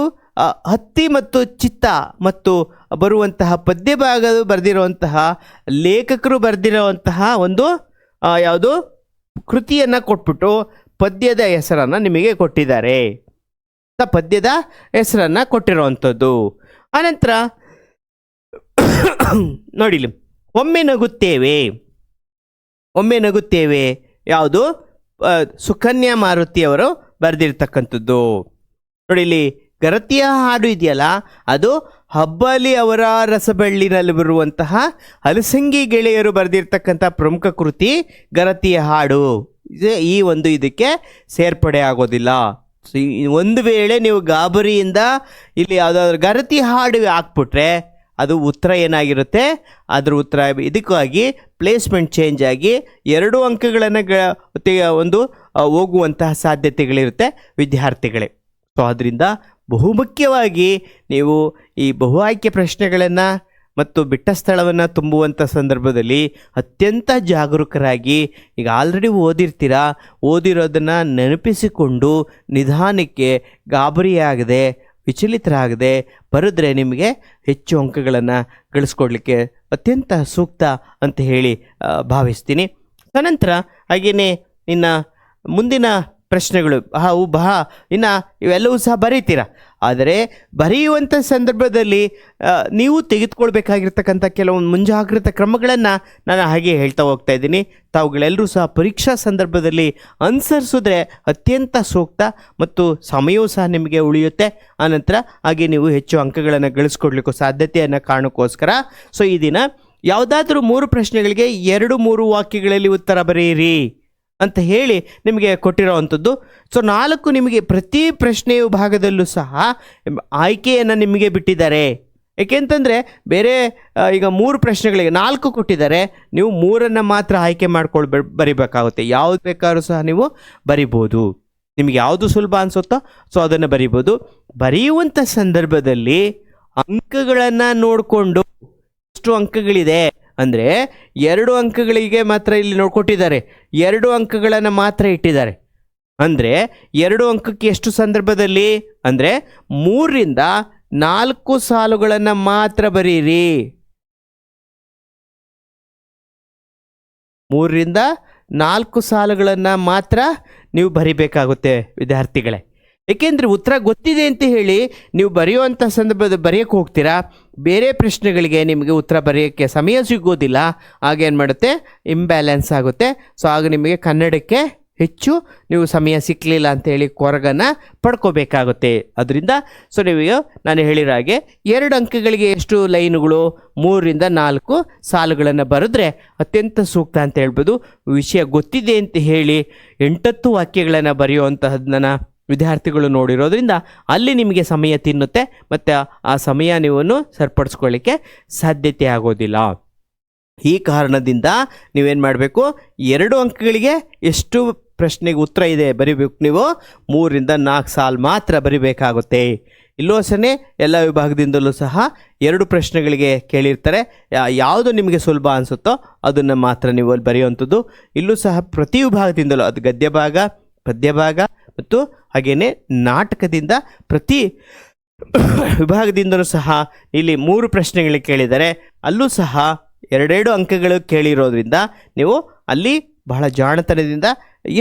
ಹತ್ತಿ ಮತ್ತು ಚಿತ್ತ ಮತ್ತು ಬರುವಂತಹ ಪದ್ಯ ಭಾಗ ಬರೆದಿರುವಂತಹ ಲೇಖಕರು ಬರೆದಿರುವಂತಹ ಒಂದು ಯಾವುದು ಕೃತಿಯನ್ನು ಕೊಟ್ಬಿಟ್ಟು ಪದ್ಯದ ಹೆಸರನ್ನು ನಿಮಗೆ ಕೊಟ್ಟಿದ್ದಾರೆ. ಪದ್ಯದ ಹೆಸರನ್ನು ಕೊಟ್ಟಿರುವಂಥದ್ದು. ಆನಂತರ ನೋಡಿಲಿ ಒಮ್ಮೆ ನಗುತ್ತೇವೆ, ಒಮ್ಮೆ ನಗುತ್ತೇವೆ ಯಾವುದು? ಸುಕನ್ಯಾ ಮಾರುತಿಯವರು ಬರೆದಿರ್ತಕ್ಕಂಥದ್ದು. ನೋಡಿ ಇಲ್ಲಿ ಗರತಿಯ ಹಾಡು ಇದೆಯಲ್ಲ, ಅದು ಹಬ್ಬಲಿ ಅವರ ರಸಬಳ್ಳಿನಲ್ಲಿ ಬರುವಂತಹ ಹಲಸಂಗಿ ಗೆಳೆಯರು ಬರೆದಿರ್ತಕ್ಕಂಥ ಪ್ರಮುಖ ಕೃತಿ ಗರತಿಯ ಹಾಡು. ಈ ಒಂದು ಇದಕ್ಕೆ ಸೇರ್ಪಡೆ ಆಗೋದಿಲ್ಲ. ಒಂದು ವೇಳೆ ನೀವು ಗಾಬರಿಯಿಂದ ಇಲ್ಲಿ ಯಾವುದಾದ್ರು ಗರತಿ ಹಾಡು ಹಾಕ್ಬಿಟ್ರೆ ಅದು ಉತ್ತರ ಏನಾಗಿರುತ್ತೆ? ಅದರ ಉತ್ತರ ಇದಕ್ಕಾಗಿ ಪ್ಲೇಸ್ಮೆಂಟ್ ಚೇಂಜ್ ಆಗಿ 2 ಅಂಕಗಳನ್ನು ಒಂದು ಹೋಗುವಂತಹ ಸಾಧ್ಯತೆಗಳಿರುತ್ತೆ ವಿದ್ಯಾರ್ಥಿಗಳೇ. ಸೊ ಅದರಿಂದ ಬಹುಮುಖ್ಯವಾಗಿ ನೀವು ಈ ಬಹು ಆಯ್ಕೆ ಪ್ರಶ್ನೆಗಳನ್ನು ಮತ್ತು ಬಿಟ್ಟ ಸ್ಥಳವನ್ನು ತುಂಬುವಂಥ ಸಂದರ್ಭದಲ್ಲಿ ಅತ್ಯಂತ ಜಾಗರೂಕರಾಗಿ, ಈಗ ಆಲ್ರೆಡಿ ಓದಿರ್ತೀರ, ಓದಿರೋದನ್ನು ನೆನಪಿಸಿಕೊಂಡು ನಿಧಾನಕ್ಕೆ ಗಾಬರಿಯಾಗದೆ ವಿಚಲಿತರಾಗದೆ ಬರೆದ್ರೆ ನಿಮಗೆ ಹೆಚ್ಚು ಅಂಕಗಳನ್ನು ಗಳಿಸ್ಕೊಡ್ಲಿಕ್ಕೆ ಅತ್ಯಂತ ಸೂಕ್ತ ಅಂತ ಹೇಳಿ ಭಾವಿಸ್ತೀನಿ. ಅನಂತರ ಹಾಗೆಯೇ ಇನ್ನು ಮುಂದಿನ ಪ್ರಶ್ನೆಗಳು ಇನ್ನು ಇವೆಲ್ಲವೂ ಸಹ ಬರೀತೀರ. ಆದರೆ ಬರೆಯುವಂಥ ಸಂದರ್ಭದಲ್ಲಿ ನೀವು ತೆಗೆದುಕೊಳ್ಬೇಕಾಗಿರ್ತಕ್ಕಂಥ ಕೆಲವೊಂದು ಮುಂಜಾಗ್ರತಾ ಕ್ರಮಗಳನ್ನು ನಾನು ಹಾಗೆ ಹೇಳ್ತಾ ಹೋಗ್ತಾ ಇದ್ದೀನಿ. ತಾವುಗಳೆಲ್ಲರೂ ಸಹ ಪರೀಕ್ಷಾ ಸಂದರ್ಭದಲ್ಲಿ ಅನುಸರಿಸಿದ್ರೆ ಅತ್ಯಂತ ಸೂಕ್ತ ಮತ್ತು ಸಮಯವೂ ಸಹ ನಿಮಗೆ ಉಳಿಯುತ್ತೆ. ಆನಂತರ ಹಾಗೆ ನೀವು ಹೆಚ್ಚು ಅಂಕಗಳನ್ನು ಗಳಿಸ್ಕೊಡ್ಲಿಕ್ಕೂ ಸಾಧ್ಯತೆಯನ್ನು ಕಾರಣಕ್ಕೋಸ್ಕರ ಸೊ ಈ ದಿನ ಯಾವುದಾದ್ರೂ 3 ಪ್ರಶ್ನೆಗಳಿಗೆ 2-3 ವಾಕ್ಯಗಳಲ್ಲಿ ಉತ್ತರ ಬರೆಯಿರಿ ಅಂತ ಹೇಳಿ ನಿಮಗೆ ಕೊಟ್ಟಿರೋವಂಥದ್ದು. ಸೊ 4 ನಿಮಗೆ ಪ್ರತಿ ಪ್ರಶ್ನೆಯ ಭಾಗದಲ್ಲೂ ಸಹ ಆಯ್ಕೆಯನ್ನು ನಿಮಗೆ ಬಿಟ್ಟಿದ್ದಾರೆ. ಏಕೆಂತಂದರೆ ಬೇರೆ ಈಗ 3 ಪ್ರಶ್ನೆಗಳಿಗೆ 4 ಕೊಟ್ಟಿದ್ದಾರೆ, ನೀವು 3 ಮಾತ್ರ ಆಯ್ಕೆ ಬರಿಬೇಕಾಗುತ್ತೆ. ಯಾವುದು ಬೇಕಾದ್ರೂ ಸಹ ನೀವು ಬರಿಬೋದು. ನಿಮಗೆ ಯಾವುದು ಸುಲಭ ಅನಿಸುತ್ತೋ ಸೊ ಅದನ್ನು ಬರಿಬೋದು. ಬರೆಯುವಂಥ ಸಂದರ್ಭದಲ್ಲಿ ಅಂಕಗಳನ್ನು ನೋಡಿಕೊಂಡು ಎಷ್ಟು ಅಂಕಗಳಿದೆ ಅಂದರೆ 2 ಅಂಕಗಳಿಗೆ ಮಾತ್ರ ಇಲ್ಲಿ ನೋಡ್ಕೊಟ್ಟಿದ್ದಾರೆ, 2 ಅಂಕಗಳನ್ನು ಮಾತ್ರ ಇಟ್ಟಿದ್ದಾರೆ. ಅಂದರೆ 2 ಅಂಕಕ್ಕೆ ಎಷ್ಟು ಸಂದರ್ಭದಲ್ಲಿ ಅಂದರೆ 3ರಿಂದ 4 ಸಾಲುಗಳನ್ನು ಮಾತ್ರ ಬರೀರಿ. 3ರಿಂದ 4 ಸಾಲುಗಳನ್ನು ಮಾತ್ರ ನೀವು ಬರಿಬೇಕಾಗುತ್ತೆ ವಿದ್ಯಾರ್ಥಿಗಳೇ. ಏಕೆಂದರೆ ಉತ್ತರ ಗೊತ್ತಿದೆ ಅಂತ ಹೇಳಿ ನೀವು ಬರೆಯುವಂಥ ಸಂದರ್ಭದಲ್ಲಿ ಬರೆಯೋಕ್ಕೆ ಹೋಗ್ತೀರಾ, ಬೇರೆ ಪ್ರಶ್ನೆಗಳಿಗೆ ನಿಮಗೆ ಉತ್ತರ ಬರೆಯೋಕ್ಕೆ ಸಮಯ ಸಿಗೋದಿಲ್ಲ. ಆಗೇನು ಮಾಡುತ್ತೆ? ಇಂಬ್ಯಾಲೆನ್ಸ್ ಆಗುತ್ತೆ. ಸೊ ಆಗ ನಿಮಗೆ ಕನ್ನಡಕ್ಕೆ ಹೆಚ್ಚು ನೀವು ಸಮಯ ಸಿಕ್ಕಲಿಲ್ಲ ಅಂತೇಳಿ ಕೊರಗನ್ನು ಪಡ್ಕೋಬೇಕಾಗುತ್ತೆ. ಅದರಿಂದ ಸೊ ನೀವು ನಾನು ಹೇಳಿರೋ ಹಾಗೆ 2 ಅಂಕಗಳಿಗೆ ಎಷ್ಟು ಲೈನುಗಳು? 3ರಿಂದ 4 ಸಾಲುಗಳನ್ನು ಬರೆದ್ರೆ ಅತ್ಯಂತ ಸೂಕ್ತ ಅಂತ ಹೇಳ್ಬೋದು. ವಿಷಯ ಗೊತ್ತಿದೆ ಅಂತ ಹೇಳಿ 8 ವಾಕ್ಯಗಳನ್ನು ಬರೆಯುವಂತಹದನ್ನ ವಿದ್ಯಾರ್ಥಿಗಳು ನೋಡಿರೋದ್ರಿಂದ ಅಲ್ಲಿ ನಿಮಗೆ ಸಮಯ ತಿನ್ನುತ್ತೆ ಮತ್ತು ಆ ಸಮಯ ನೀವು ಸರಿಪಡಿಸ್ಕೊಳ್ಳಿಕ್ಕೆ ಸಾಧ್ಯತೆ ಆಗೋದಿಲ್ಲ. ಈ ಕಾರಣದಿಂದ ನೀವೇನು ಮಾಡಬೇಕು? 2 ಅಂಕಗಳಿಗೆ ಎಷ್ಟು ಪ್ರಶ್ನೆಗೆ ಉತ್ತರ ಇದೆ ಬರಿಬೇಕು. ನೀವು 3ರಿಂದ 4 ಸಾಲು ಮಾತ್ರ ಬರಿಬೇಕಾಗುತ್ತೆ. ಇಲ್ಲೂ ಸಹ ಎಲ್ಲ ವಿಭಾಗದಿಂದಲೂ ಸಹ 2 ಪ್ರಶ್ನೆಗಳಿಗೆ ಕೇಳಿರ್ತಾರೆ. ಯಾವುದು ನಿಮಗೆ ಸುಲಭ ಅನಿಸುತ್ತೋ ಅದನ್ನು ಮಾತ್ರ ನೀವು ಅಲ್ಲಿ ಬರೆಯುವಂಥದ್ದು. ಇಲ್ಲೂ ಸಹ ಪ್ರತಿ ವಿಭಾಗದಿಂದಲೂ, ಅದು ಗದ್ಯ ಭಾಗ, ಪದ್ಯ ಭಾಗ ಮತ್ತು ಹಾಗೆಯೇ ನಾಟಕದಿಂದ ಪ್ರತಿ ವಿಭಾಗದಿಂದಲೂ ಸಹ ಇಲ್ಲಿ 3 ಪ್ರಶ್ನೆಗಳಿಗೆ ಕೇಳಿದ್ದಾರೆ. ಅಲ್ಲೂ ಸಹ 2 ಅಂಕಗಳು ಕೇಳಿರೋದ್ರಿಂದ ನೀವು ಅಲ್ಲಿ ಬಹಳ ಜಾಣತನದಿಂದ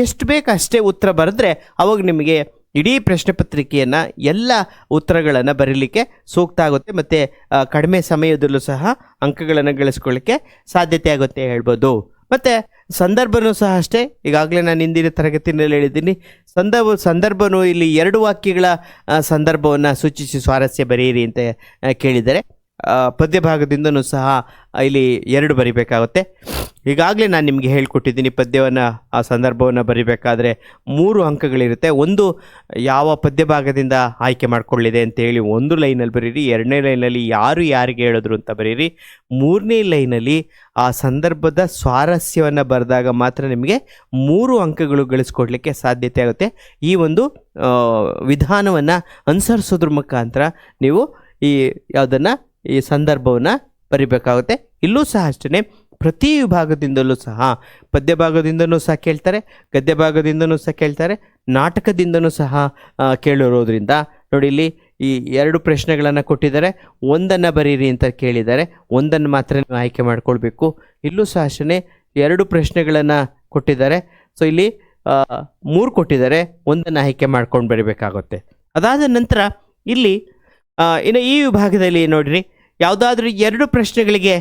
ಎಷ್ಟು ಬೇಕು ಅಷ್ಟೇ ಉತ್ತರ ಬರೆದ್ರೆ ಅವಾಗ ನಿಮಗೆ ಇಡೀ ಪ್ರಶ್ನೆ ಪತ್ರಿಕೆಯನ್ನು ಎಲ್ಲ ಉತ್ತರಗಳನ್ನು ಬರೀಲಿಕ್ಕೆ ಸೂಕ್ತ ಆಗುತ್ತೆ, ಮತ್ತು ಕಡಿಮೆ ಸಮಯದಲ್ಲೂ ಸಹ ಅಂಕಗಳನ್ನು ಗಳಿಸ್ಕೊಳ್ಳಿಕ್ಕೆ ಸಾಧ್ಯತೆ ಆಗುತ್ತೆ ಹೇಳ್ಬೋದು. ಮತ್ತು ಸಂದರ್ಭನೂ ಸಹ ಅಷ್ಟೇ. ಈಗಾಗಲೇ ನಾನು ಹಿಂದಿನ ತರಗತಿನಲ್ಲಿ ಹೇಳಿದ್ದೀನಿ, ಸಂದರ್ಭನೂ ಇಲ್ಲಿ 2 ವಾಕ್ಯಗಳ ಸಂದರ್ಭವನ್ನು ಸೂಚಿಸಿ ಸ್ವಾರಸ್ಯ ಬರೆಯಿರಿ ಅಂತ ಕೇಳಿದರೆ, ಪದ್ಯ ಭಾಗದಿಂದನೂ ಸಹ ಇಲ್ಲಿ 2 ಬರಿಬೇಕಾಗುತ್ತೆ. ಈಗಾಗಲೇ ನಾನು ನಿಮಗೆ ಹೇಳ್ಕೊಟ್ಟಿದ್ದೀನಿ, ಪದ್ಯವನ್ನು ಆ ಸಂದರ್ಭವನ್ನು ಬರಿಬೇಕಾದ್ರೆ 3 ಅಂಕಗಳಿರುತ್ತೆ. ಒಂದು ಯಾವ ಪದ್ಯ ಭಾಗದಿಂದ ಆಯ್ಕೆ ಮಾಡಿಕೊಳ್ಳಿದೆ ಅಂತೇಳಿ 1 ಲೈನಲ್ಲಿ ಬರೀರಿ, 2ನೇ ಲೈನಲ್ಲಿ ಯಾರು ಯಾರಿಗೆ ಹೇಳಿದ್ರು ಅಂತ ಬರೀರಿ, 3ನೇ ಲೈನಲ್ಲಿ ಆ ಸಂದರ್ಭದ ಸ್ವಾರಸ್ಯವನ್ನು ಬರೆದಾಗ ಮಾತ್ರ ನಿಮಗೆ 3 ಅಂಕಗಳು ಗಳಿಸ್ಕೊಡ್ಲಿಕ್ಕೆ ಸಾಧ್ಯತೆ ಆಗುತ್ತೆ. ಈ ಒಂದು ವಿಧಾನವನ್ನು ಅನುಸರಿಸೋದ್ರ ಮುಖಾಂತರ ನೀವು ಈ ಸಂದರ್ಭವನ್ನು ಬರಿಬೇಕಾಗುತ್ತೆ. ಇಲ್ಲೂ ಸಹ ಅಷ್ಟೇ, ಪ್ರತಿ ವಿಭಾಗದಿಂದಲೂ ಸಹ ಪದ್ಯ ಭಾಗದಿಂದನೂ ಸಹ ಕೇಳ್ತಾರೆ, ಗದ್ಯ ಭಾಗದಿಂದನೂ ಸಹ ಕೇಳ್ತಾರೆ, ನಾಟಕದಿಂದನೂ ಸಹ ಕೇಳಿರೋದ್ರಿಂದ ನೋಡಿ, ಇಲ್ಲಿ ಈ 2 ಪ್ರಶ್ನೆಗಳನ್ನು ಕೊಟ್ಟಿದ್ದಾರೆ, ಒಂದನ್ನು ಬರೀರಿ ಅಂತ ಕೇಳಿದ್ದಾರೆ, ಒಂದನ್ನು ಮಾತ್ರ ನೀವು ಆಯ್ಕೆ ಮಾಡ್ಕೊಳ್ಬೇಕು. ಇಲ್ಲೂ ಸಹ ಅಷ್ಟೇ 2 ಪ್ರಶ್ನೆಗಳನ್ನು ಕೊಟ್ಟಿದ್ದಾರೆ, ಸೊ ಇಲ್ಲಿ 3 ಕೊಟ್ಟಿದ್ದಾರೆ, ಒಂದನ್ನು ಆಯ್ಕೆ ಮಾಡ್ಕೊಂಡು ಬರೀಬೇಕಾಗುತ್ತೆ. ಅದಾದ ನಂತರ ಇಲ್ಲಿ ಇನ್ನು ಈ ವಿಭಾಗದಲ್ಲಿ ನೋಡಿರಿ, ಯಾವುದಾದ್ರೂ 2 ಪ್ರಶ್ನೆಗಳಿಗೆ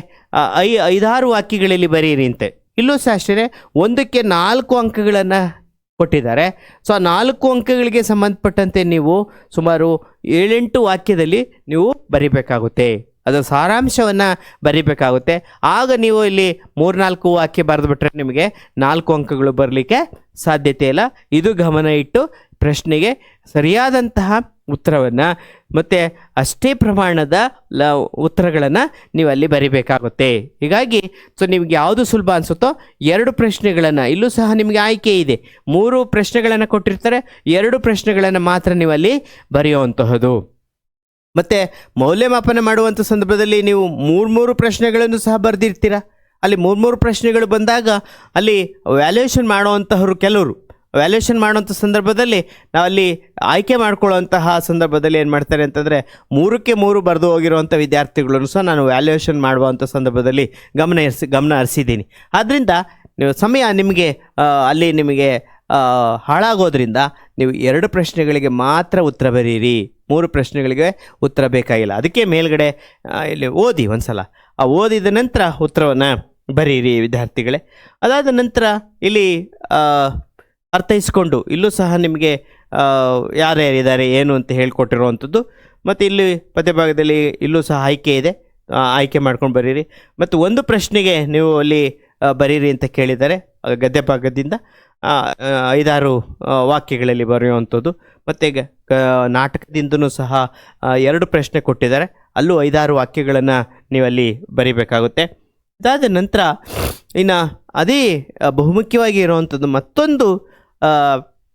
5-6 ವಾಕ್ಯಗಳಲ್ಲಿ ಬರೀರಿ ಅಂತೆ. ಇಲ್ಲೂ ಸಹ ಅಷ್ಟೇ, ಒಂದಕ್ಕೆ 4 ಅಂಕಗಳನ್ನು ಕೊಟ್ಟಿದ್ದಾರೆ. ಸೊ ಆ 4 ಅಂಕಗಳಿಗೆ ಸಂಬಂಧಪಟ್ಟಂತೆ ನೀವು ಸುಮಾರು 7-8 ವಾಕ್ಯದಲ್ಲಿ ನೀವು ಬರಿಬೇಕಾಗುತ್ತೆ, ಅದರ ಸಾರಾಂಶವನ್ನು ಬರಿಬೇಕಾಗುತ್ತೆ. ಆಗ ನೀವು ಇಲ್ಲಿ 3-4 ವಾಕ್ಯ ಬರೆದುಬಿಟ್ರೆ ನಿಮಗೆ 4 ಅಂಕಗಳು ಬರಲಿಕ್ಕೆ ಸಾಧ್ಯತೆ ಇಲ್ಲ. ಇದು ಗಮನ ಇಟ್ಟು ಪ್ರಶ್ನೆಗೆ ಸರಿಯಾದಂತಹ ಉತ್ತರವನ್ನು ಮತ್ತು ಅಷ್ಟೇ ಪ್ರಮಾಣದ ಉತ್ತರಗಳನ್ನು ನೀವು ಅಲ್ಲಿ ಬರಿಬೇಕಾಗುತ್ತೆ. ಹೀಗಾಗಿ ಸೊ ನಿಮಗೆ ಯಾವುದು ಸುಲಭ ಅನಿಸುತ್ತೋ 2 ಪ್ರಶ್ನೆಗಳನ್ನು, ಇಲ್ಲೂ ಸಹ ನಿಮಗೆ ಆಯ್ಕೆ ಇದೆ, 3 ಪ್ರಶ್ನೆಗಳನ್ನು ಕೊಟ್ಟಿರ್ತಾರೆ, 2 ಪ್ರಶ್ನೆಗಳನ್ನು ಮಾತ್ರ ನೀವು ಅಲ್ಲಿ ಬರೆಯುವಂತಹದ್ದು. ಮತ್ತು ಮೌಲ್ಯಮಾಪನ ಮಾಡುವಂಥ ಸಂದರ್ಭದಲ್ಲಿ ನೀವು 3 ಪ್ರಶ್ನೆಗಳನ್ನು ಸಹ ಬರೆದಿರ್ತೀರ. ಅಲ್ಲಿ 3 ಪ್ರಶ್ನೆಗಳು ಬಂದಾಗ ಅಲ್ಲಿ ವ್ಯಾಲ್ಯೂಯೇಷನ್ ಮಾಡುವಂತಹವರು ಕೆಲವರು ವ್ಯಾಲ್ಯೂಯೇಷನ್ ಮಾಡುವಂಥ ಸಂದರ್ಭದಲ್ಲಿ ನಾವಲ್ಲಿ ಆಯ್ಕೆ ಮಾಡ್ಕೊಳ್ಳುವಂತಹ ಸಂದರ್ಭದಲ್ಲಿ ಏನು ಮಾಡ್ತಾರೆ ಅಂತಂದರೆ, 3ಕ್ಕೆ 3 ಬರೆದು ಹೋಗಿರುವಂಥ ವಿದ್ಯಾರ್ಥಿಗಳನ್ನು ಸಹ ನಾನು ವ್ಯಾಲ್ಯೂಯೇಷನ್ ಮಾಡುವಂಥ ಸಂದರ್ಭದಲ್ಲಿ ಗಮನ ಹರಿಸಿದ್ದೀನಿ. ಆದ್ದರಿಂದ ನೀವು ಸಮಯ ನಿಮಗೆ ಅಲ್ಲಿ ನಿಮಗೆ ಹಾಳಾಗೋದ್ರಿಂದ ನೀವು 2 ಪ್ರಶ್ನೆಗಳಿಗೆ ಮಾತ್ರ ಉತ್ತರ ಬರೀರಿ, 3 ಪ್ರಶ್ನೆಗಳಿಗೆ ಉತ್ತರ ಬೇಕಾಗಿಲ್ಲ. ಅದಕ್ಕೆ ಮೇಲ್ಗಡೆ ಇಲ್ಲಿ ಓದಿ ಒಂದ್ಸಲ, ಓದಿದ ನಂತರ ಉತ್ತರವನ್ನು ಬರೀರಿ ವಿದ್ಯಾರ್ಥಿಗಳೇ. ಅದಾದ ನಂತರ ಇಲ್ಲಿ ಅರ್ಥೈಸ್ಕೊಂಡು ಇಲ್ಲೂ ಸಹ ನಿಮಗೆ ಯಾರ್ಯಾರಿದ್ದಾರೆ ಏನು ಅಂತ ಹೇಳ್ಕೊಟ್ಟಿರುವಂಥದ್ದು. ಮತ್ತು ಇಲ್ಲಿ ಪದ್ಯಭಾಗದಲ್ಲಿ ಇಲ್ಲೂ ಸಹ ಆಯ್ಕೆ ಇದೆ, ಆಯ್ಕೆ ಮಾಡ್ಕೊಂಡು ಬರೀರಿ. ಮತ್ತು 1 ಪ್ರಶ್ನೆಗೆ ನೀವು ಅಲ್ಲಿ ಬರೀರಿ ಅಂತ ಕೇಳಿದ್ದಾರೆ, ಗದ್ಯ ಭಾಗದಿಂದ 5-6 ವಾಕ್ಯಗಳಲ್ಲಿ ಬರೆಯುವಂಥದ್ದು. ಮತ್ತು ನಾಟಕದಿಂದನೂ ಸಹ 2 ಪ್ರಶ್ನೆ ಕೊಟ್ಟಿದ್ದಾರೆ, ಅಲ್ಲೂ 5-6 ವಾಕ್ಯಗಳನ್ನು ನೀವಲ್ಲಿ ಬರಿಬೇಕಾಗುತ್ತೆ. ಅದಾದ ನಂತರ ಇನ್ನು ಅದೇ ಬಹುಮುಖ್ಯವಾಗಿ ಇರುವಂಥದ್ದು ಮತ್ತೊಂದು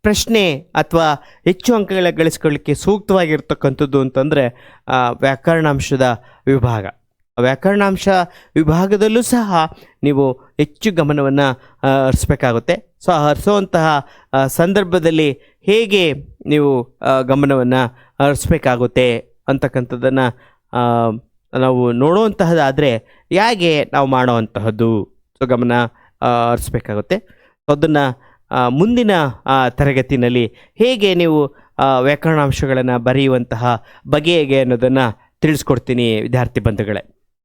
ಪ್ರಶ್ನೆ ಅಥವಾ ಹೆಚ್ಚು ಅಂಕಗಳ ಗಳಿಸ್ಕೊಳ್ಳಿಕ್ಕೆ ಸೂಕ್ತವಾಗಿರ್ತಕ್ಕಂಥದ್ದು ಅಂತಂದರೆ ವ್ಯಾಕರಣಾಂಶದ ವಿಭಾಗ. ವ್ಯಾಕರಣಾಂಶ ವಿಭಾಗದಲ್ಲೂ ಸಹ ನೀವು ಹೆಚ್ಚು ಗಮನವನ್ನು ಹರಿಸ್ಬೇಕಾಗುತ್ತೆ. ಸೊ ಹರಿಸುವಂತಹ ಸಂದರ್ಭದಲ್ಲಿ ಹೇಗೆ ನೀವು ಗಮನವನ್ನು ಹರಿಸ್ಬೇಕಾಗುತ್ತೆ ಅಂತಕ್ಕಂಥದ್ದನ್ನು ನಾವು ನೋಡುವಂತಹದ್ದಾದರೆ ಹೇಗೆ ನಾವು ಮಾಡುವಂತಹದ್ದು, ಸೊ ಗಮನ ಹರಿಸ್ಬೇಕಾಗುತ್ತೆ. ಅದನ್ನು ಮುಂದಿನ ತರಗತಿನಲ್ಲಿ ಹೇಗೆ ನೀವು ವ್ಯಾಕರಣಾಂಶಗಳನ್ನು ಬರೆಯುವಂತಹ ಬಗೆ ಹೇಗೆ ಅನ್ನೋದನ್ನು ತಿಳಿಸ್ಕೊಡ್ತೀನಿ ವಿದ್ಯಾರ್ಥಿ ಬಂಧುಗಳೇ.